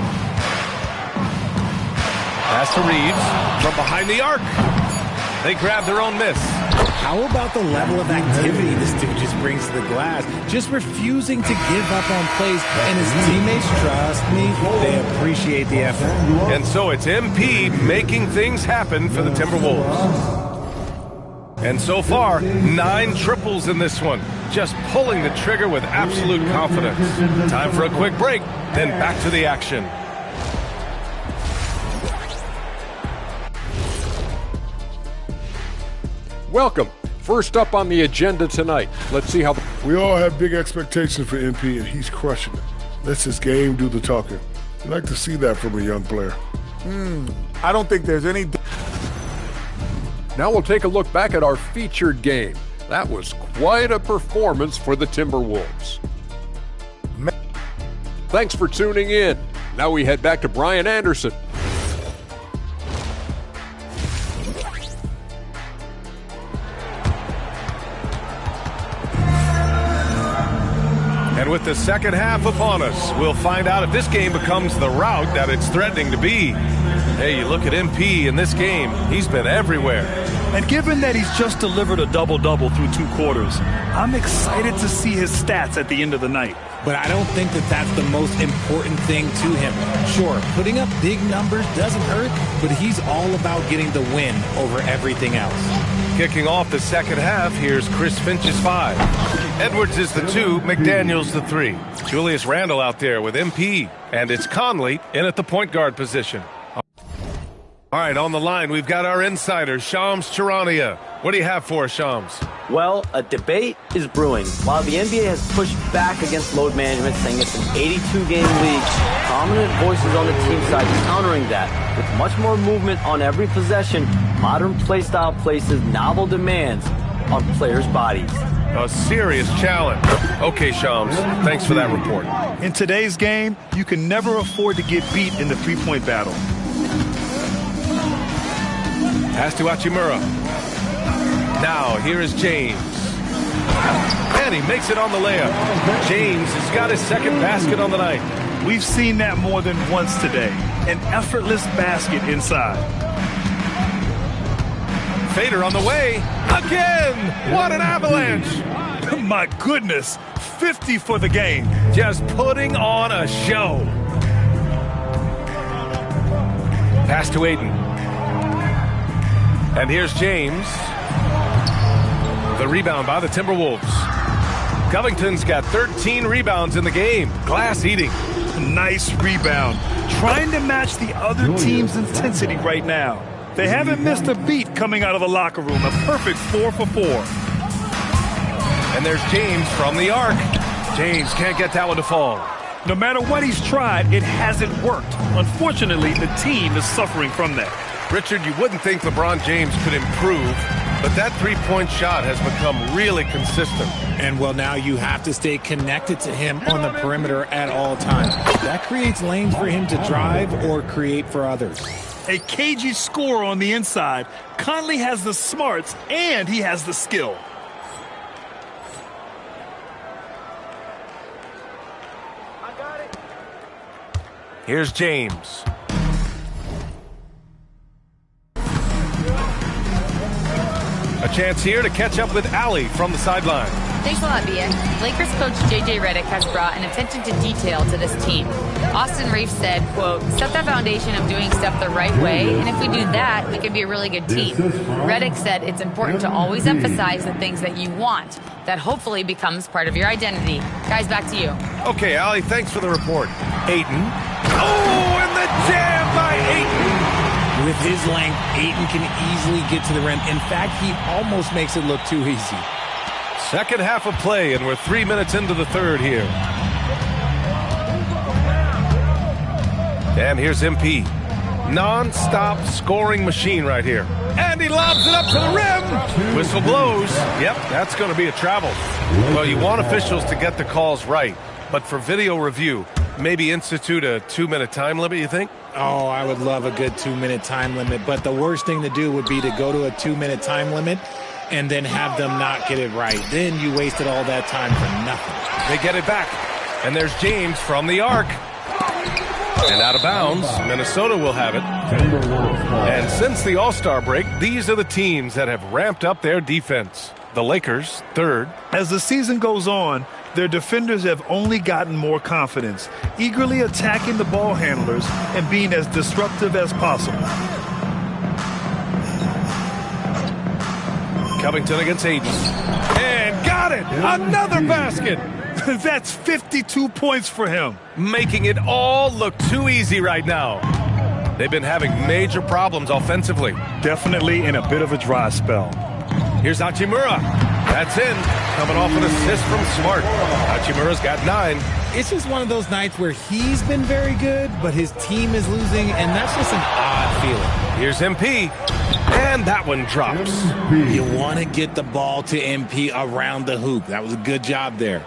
Speaker 14: Pass to Reeves from behind the arc. They grab their own miss.
Speaker 18: How about the level of activity this dude just brings to the glass? Just refusing to give up on plays, and his teammates, trust me, they appreciate the effort.
Speaker 14: And so it's MP making things happen for the Timberwolves. And so far, 9 triples in this one. Just pulling the trigger with absolute confidence. Time for a quick break, then back to the action.
Speaker 9: Welcome. First up on the agenda tonight, let's see how
Speaker 10: we all have big expectations for MP, and he's crushing it. Lets his game do the talking. I'd like to see that from a young player.
Speaker 11: I don't think there's any...
Speaker 9: Now we'll take a look back at our featured game. That was quite a performance for the Timberwolves. Thanks for tuning in. Now we head back to Brian Anderson.
Speaker 14: And with the second half upon us, we'll find out if this game becomes the rout that it's threatening to be. Hey, you look at MP in this game, he's been everywhere.
Speaker 17: And given that he's just delivered a double-double through 2 quarters, I'm excited to see his stats at the end of the night.
Speaker 18: But I don't think that that's the most important thing to him. Sure, putting up big numbers doesn't hurt, but he's all about getting the win over everything else.
Speaker 14: Kicking off the second half, here's Chris Finch's 5. Edwards is the 2, McDaniels the 3. Julius Randle out there with MP. And it's Conley in at the point guard position. All right, on the line, we've got our insider, Shams Charania. What do you have for us, Shams?
Speaker 8: Well, a debate is brewing. While the NBA has pushed back against load management, saying it's an 82-game league, prominent voices on the team side countering that. With much more movement on every possession, modern play style places novel demands on players' bodies.
Speaker 14: A serious challenge. Okay, Shams, thanks for that report.
Speaker 17: In today's game, you can never afford to get beat in the three-point battle.
Speaker 14: Pass to Hachimura. Now, here is James. And he makes it on the layup. James has got his second basket on the night.
Speaker 17: We've seen that more than once today. An effortless basket inside.
Speaker 14: Fader on the way. Again! What an avalanche!
Speaker 17: My goodness. 50 for the game.
Speaker 14: Just putting on a show. Pass to Aiden. And here's James. The rebound by the Timberwolves. Covington's got 13 rebounds in the game. Glass eating.
Speaker 17: Nice rebound. Trying to match the other team's intensity right now. They haven't missed a beat coming out of the locker room. A perfect 4 for 4.
Speaker 14: And there's James from the arc. James can't get that one to fall.
Speaker 17: No matter what he's tried, it hasn't worked. Unfortunately, the team is suffering from that.
Speaker 14: Richard, you wouldn't think LeBron James could improve, but that three-point shot has become really consistent.
Speaker 18: And, well, now you have to stay connected to him on the perimeter at all times. That creates lanes for him to drive or create for others.
Speaker 17: A cagey scorer on the inside. Conley has the smarts, and he has the skill.
Speaker 14: Here's James. A chance here to catch up with Allie from the sideline.
Speaker 6: Thanks a lot, Bia. Lakers coach J.J. Redick has brought an attention to detail to this team. Austin Reeves said, quote, set that foundation of doing stuff the right way, and if we do that, we can be a really good team. Redick said it's important to always emphasize the things that you want. That hopefully becomes part of your identity. Guys, back to you.
Speaker 14: Okay, Allie, thanks for the report. Ayton. Oh, and the jam by Ayton.
Speaker 18: With his length, Ayton can easily get to the rim. In fact, he almost makes it look too easy.
Speaker 14: Second half of play, and we're 3 minutes into the third here. And here's MP. Non-stop scoring machine right here. And he lobs it up to the rim. Whistle blows. Yep, that's going to be a travel. Well, you want officials to get the calls right. But for video review, maybe institute a 2-minute time limit, you think?
Speaker 18: Oh, I would love a good 2-minute time limit. But the worst thing to do would be to go to a 2-minute time limit and then have them not get it right. Then you wasted all that time for nothing.
Speaker 14: They get it back. And there's James from the arc. And out of bounds, Minnesota will have it. And since the All-Star break, these are the teams that have ramped up their defense. The Lakers, third.
Speaker 17: As the season goes on, their defenders have only gotten more confidence, eagerly attacking the ball handlers and being as disruptive as possible.
Speaker 14: Covington against Ayton. And got it! Another basket!
Speaker 17: That's 52 points for him.
Speaker 14: Making it all look too easy right now. They've been having major problems offensively.
Speaker 17: Definitely in a bit of a dry spell.
Speaker 14: Here's Hachimura. That's in. Coming off an assist from Smart. Hachimura's got 9.
Speaker 18: It's just one of those nights where he's been very good, but his team is losing, and that's just an odd feeling.
Speaker 14: Here's MP. And that one drops.
Speaker 18: You want to get the ball to MP around the hoop. That was a good job there.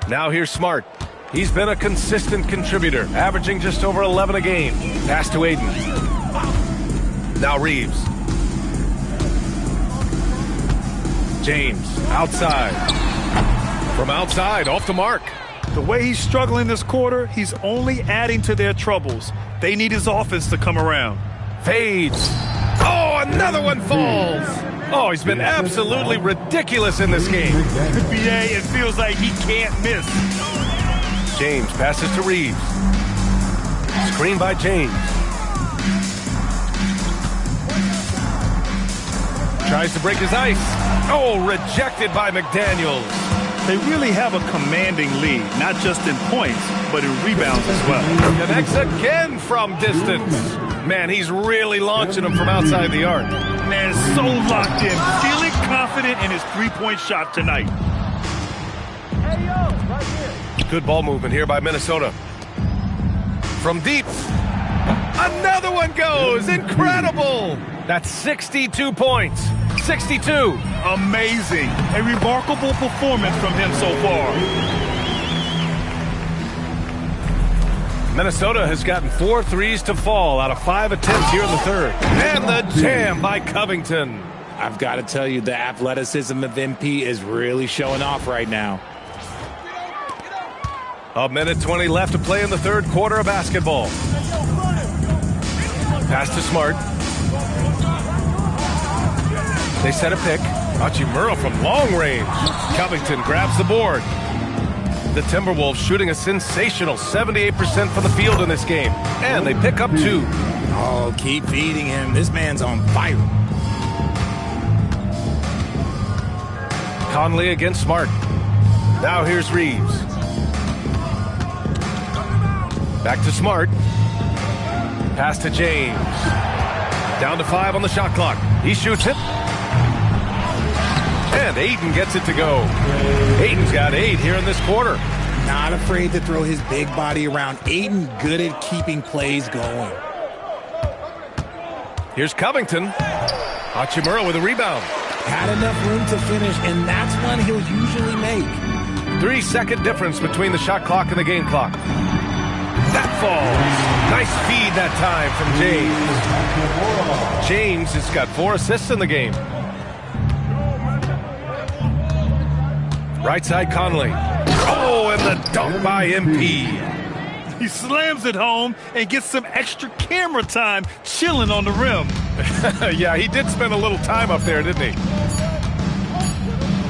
Speaker 14: Now here's Smart. He's been a consistent contributor, averaging just over 11 a game. Pass to Ayton. Now Reeves. James, outside. From outside, off the mark.
Speaker 17: The way he's struggling this quarter, he's only adding to their troubles. They need his offense to come around.
Speaker 14: Fades. Oh, another one falls. Oh, he's been absolutely ridiculous in this game.
Speaker 17: BA, it feels like he can't miss.
Speaker 14: James passes to Reeves. Screen by James. Tries to break his ice. Oh, rejected by McDaniels.
Speaker 17: They really have a commanding lead, not just in points, but in rebounds as well.
Speaker 14: Connects again from distance. Man, he's really launching them from outside the arc.
Speaker 17: Man, so locked in, feeling confident in his three-point shot tonight.
Speaker 13: Hey, yo, right here.
Speaker 14: Good ball movement here by Minnesota. From deep. Another one goes. Incredible. That's 62 points. 62.
Speaker 17: Amazing. A remarkable performance from him so far.
Speaker 14: Minnesota has gotten 4 threes to fall out of 5 attempts here in the third. And the jam by Covington.
Speaker 18: I've got to tell you, the athleticism of MP is really showing off right now.
Speaker 14: A minute 20 left to play in the third quarter of basketball. Pass to Smart. They set a pick. Hachimura from long range. Covington grabs the board. The Timberwolves shooting a sensational 78% from the field in this game. And they pick up 2.
Speaker 18: Oh, keep feeding him. This man's on fire.
Speaker 14: Conley against Smart. Now here's Reeves. Back to Smart. Pass to James. Down to 5 on the shot clock. He shoots it. And Ayton gets it to go. Ayton's got 8 here in this quarter.
Speaker 18: Not afraid to throw his big body around. Ayton good at keeping plays going.
Speaker 14: Here's Covington. Hachimura with a rebound.
Speaker 18: Had enough room to finish, and that's one he'll usually make.
Speaker 14: 3-second difference between the shot clock and the game clock. That falls. Nice feed that time from James. James has got 4 assists in the game. Right side Conley. Oh, and the dunk by MP.
Speaker 17: He slams it home and gets some extra camera time chilling on the rim.
Speaker 14: Yeah, he did spend a little time up there, didn't he?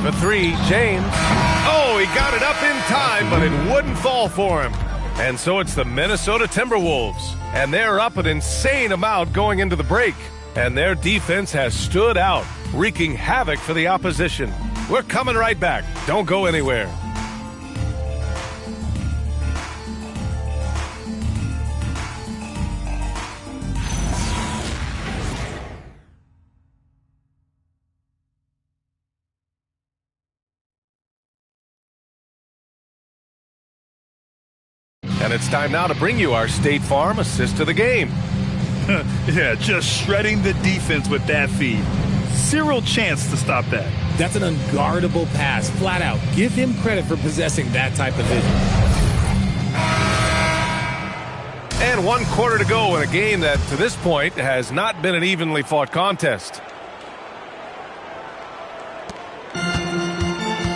Speaker 14: For three, James. Oh, he got it up in time, but it wouldn't fall for him. And so it's the Minnesota Timberwolves. And they're up an insane amount going into the break. And their defense has stood out, wreaking havoc for the opposition. We're coming right back. Don't go anywhere. And it's time now to bring you our State Farm assist to the game.
Speaker 17: Yeah, just shredding the defense with that feed. Zero chance to stop that.
Speaker 18: That's an unguardable pass, flat out. Give him credit for possessing that type of vision.
Speaker 14: And 1 quarter to go in a game that, to this point, has not been an evenly fought contest.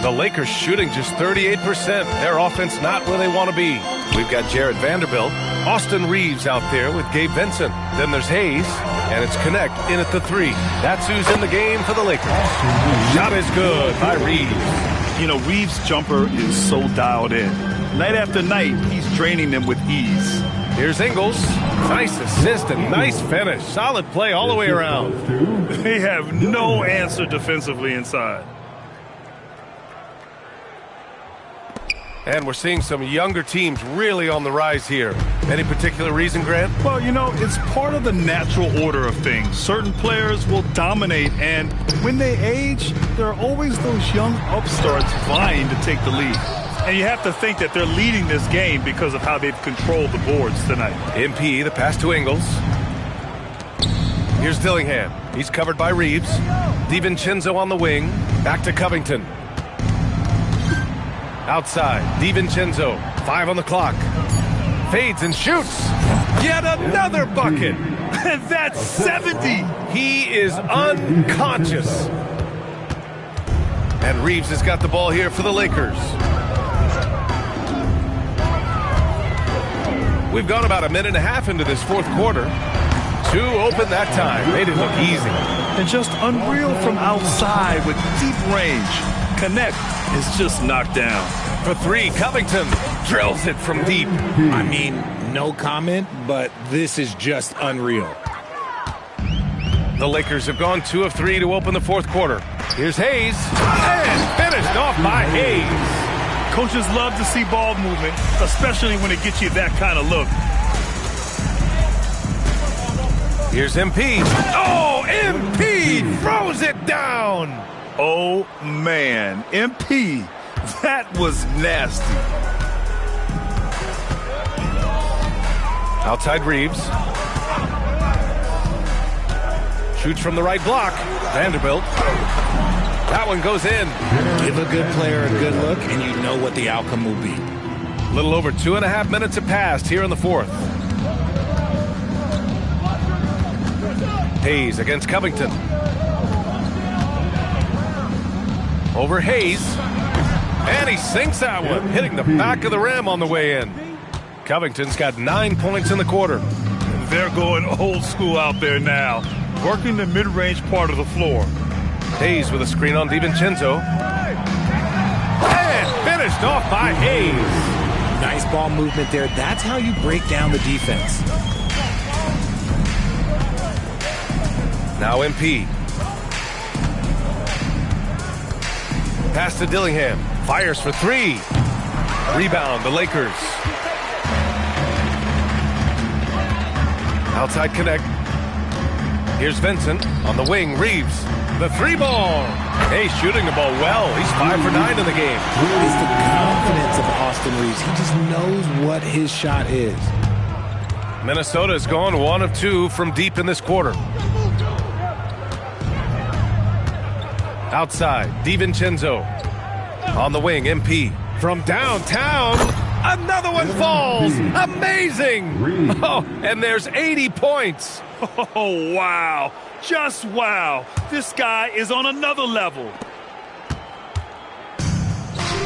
Speaker 14: The Lakers shooting just 38%. Their offense not where they want to be. We've got Jarrett Vanderbilt, Austin Reeves out there with Gabe Vincent. Then there's Hayes, and it's Connect in at the 3. That's who's in the game for the Lakers. Shot is good by Reeves.
Speaker 17: You know, Reeves' jumper is so dialed in. Night after night, he's draining them with ease.
Speaker 14: Here's Ingles. Nice assist and nice finish. Solid play all the way around.
Speaker 17: They have no answer defensively inside.
Speaker 14: And we're seeing some younger teams really on the rise here. Any particular reason, Grant?
Speaker 17: Well, you know, it's part of the natural order of things. Certain players will dominate, and when they age, there are always those young upstarts vying to take the lead. And you have to think that they're leading this game because of how they've controlled the boards tonight.
Speaker 14: MP, the pass to Ingles. Here's Dillingham. He's covered by Reeves. DiVincenzo on the wing. Back to Covington. Outside, DiVincenzo, 5 on the clock. Fades and shoots. Yet another bucket.
Speaker 17: And that's 70.
Speaker 14: He is unconscious. And Reeves has got the ball here for the Lakers. We've gone about a minute and a half into this fourth quarter. 2 open that time. Made it look easy.
Speaker 17: And just unreal from outside with deep range. Connect is just knocked down.
Speaker 14: For 3, Covington drills it from deep.
Speaker 18: I mean, no comment, but this is just unreal.
Speaker 14: The Lakers have gone 2 of 3 to open the fourth quarter. Here's Hayes, and finished off by Hayes.
Speaker 17: Coaches love to see ball movement, especially when it gets you that kind of look.
Speaker 14: Here's MP. Oh, MP throws it down.
Speaker 17: Oh, man. MP, that was nasty.
Speaker 14: Outside Reeves. Shoots from the right block. Vanderbilt. That one goes in.
Speaker 18: Give a good player a good look, and you know what the outcome will be.
Speaker 14: A little over 2.5 minutes have passed here in the fourth. Hayes against Covington. Over Hayes. And he sinks that one, hitting the back of the rim on the way in. Covington's got 9 points in the quarter.
Speaker 17: They're going old school out there now, working the mid-range part of the floor.
Speaker 14: Hayes with a screen on DiVincenzo. And finished off by Hayes.
Speaker 18: Nice ball movement there. That's how you break down the defense.
Speaker 14: Now MP. Pass to Dillingham. Fires for 3. Rebound, the Lakers. Outside Connect. Here's Vincent on the wing. Reeves. The 3-ball. Hey, shooting the ball well. He's 5 for 9 in the game.
Speaker 18: It's the confidence of Austin Reeves. He just knows what his shot is.
Speaker 14: Minnesota has gone 1 of 2 from deep in this quarter. Outside, DiVincenzo. On the wing, MP. From downtown, another one falls. Amazing. Oh, and there's 80 points.
Speaker 17: Oh, wow. Just wow. This guy is on another level.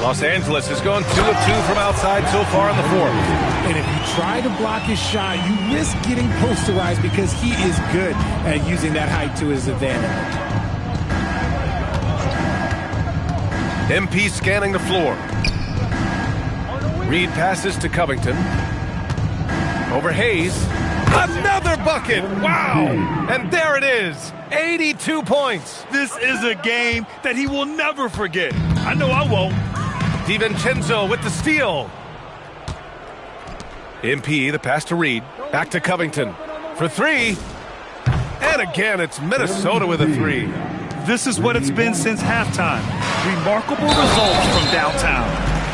Speaker 14: Los Angeles has gone 2 of 2 from outside so far in the fourth.
Speaker 18: And if you try to block his shot, you risk getting posterized because he is good at using that height to his advantage.
Speaker 14: MP scanning the floor. Reed passes to Covington. Over Hayes. Another bucket! Wow! And there it is! 82 points!
Speaker 17: This is a game that he will never forget. I know I won't.
Speaker 14: DiVincenzo with the steal. MP, the pass to Reed. Back to Covington. For 3. And again, it's Minnesota with a 3.
Speaker 17: This is what it's been since halftime. Remarkable results from downtown.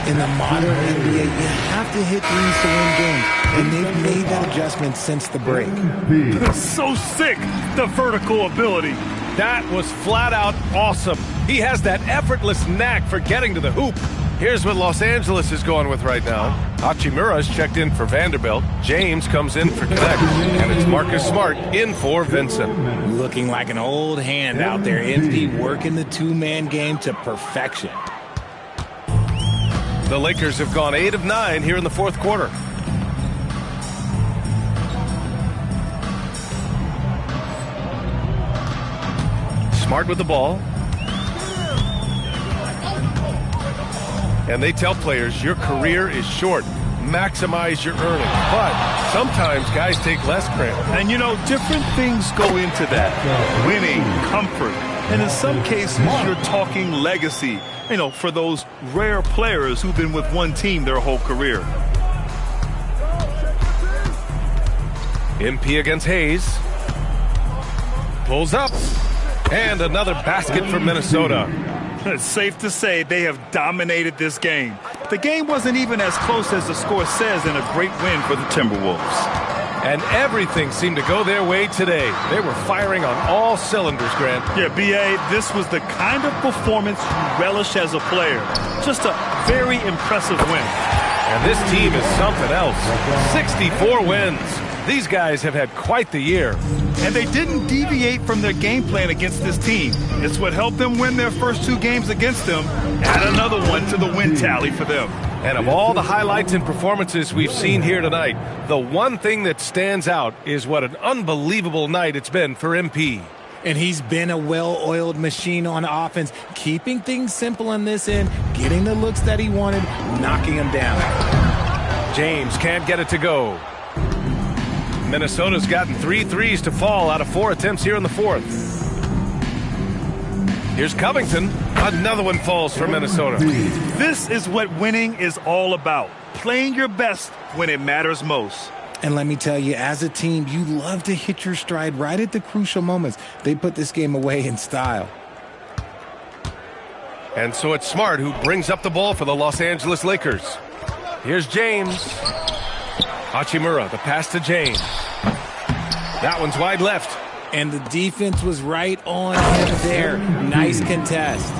Speaker 18: In the modern NBA, you have to hit threes to win games, and they've made that adjustment since the break.
Speaker 17: So sick, the vertical ability.
Speaker 14: That was flat out awesome. He has that effortless knack for getting to the hoop. Here's what Los Angeles is going with right now. Hachimura's checked in for Vanderbilt. James comes in for Connect. And it's Marcus Smart in for Vincent.
Speaker 18: Looking like an old hand out there. MP working the two-man game to perfection.
Speaker 14: The Lakers have gone 8 of 9 here in the fourth quarter. Smart with the ball. And they tell players, your career is short. Maximize your earnings. But sometimes guys take less credit.
Speaker 17: And, you know, different things go into that. Winning, comfort. And in some cases, you're talking legacy. You know, for those rare players who've been with one team their whole career.
Speaker 14: MP against Hayes. Pulls up. And another basket for Minnesota.
Speaker 17: It's safe to say they have dominated this game. The game wasn't even as close as the score says in a great win for the Timberwolves.
Speaker 14: And everything seemed to go their way today. They were firing on all cylinders, Grant.
Speaker 17: Yeah, B.A., this was the kind of performance you relish as a player. Just a very impressive win.
Speaker 14: And this team is something else. 64 wins. These guys have had quite the year.
Speaker 17: And they didn't deviate from their game plan against this team. It's what helped them win their first 2 games against them. Add another one to the win tally for them.
Speaker 14: And of all the highlights and performances we've seen here tonight, the one thing that stands out is what an unbelievable night it's been for MP.
Speaker 18: And he's been a well-oiled machine on offense, keeping things simple on this end, getting the looks that he wanted, knocking them down.
Speaker 14: James can't get it to go. Minnesota's gotten 3 threes to fall out of 4 attempts here in the fourth. Here's Covington. Another one falls for Minnesota.
Speaker 17: This is what winning is all about. Playing your best when it matters most.
Speaker 18: And let me tell you, as a team, you love to hit your stride right at the crucial moments. They put this game away in style.
Speaker 14: And so it's Smart who brings up the ball for the Los Angeles Lakers. Here's James. Hachimura, the pass to James. That one's wide left.
Speaker 18: And the defense was right on him there. Nice contest.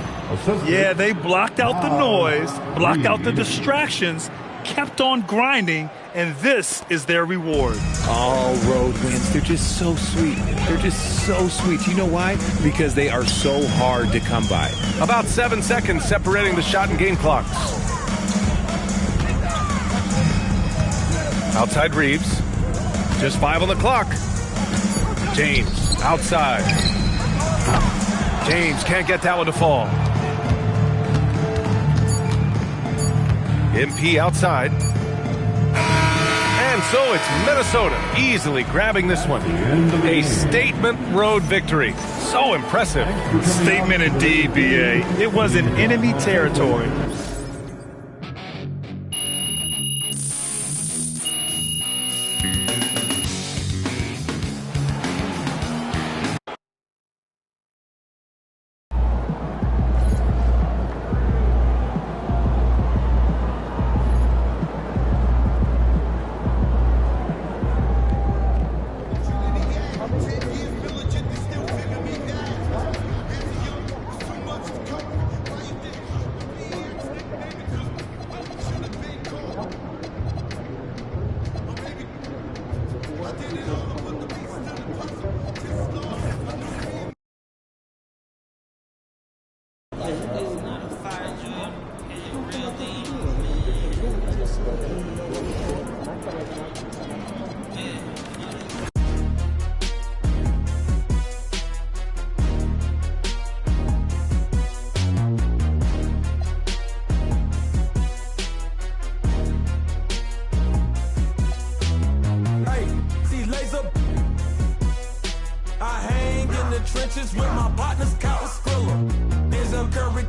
Speaker 17: Yeah, they blocked out the noise, blocked out the distractions, kept on grinding, and this is their reward.
Speaker 18: All road wins. They're just so sweet. They're just so sweet. You know why? Because they are so hard to come by.
Speaker 14: About 7 seconds separating the shot and game clocks. Outside Reeves. Just 5 on the clock. James outside. James can't get that one to fall. MP outside. And so it's Minnesota easily grabbing this one. A statement road victory. So impressive.
Speaker 17: Statement indeed, B.A. It was in enemy territory.
Speaker 15: trenches with my partners, Kyle Skrilla. There's a Curry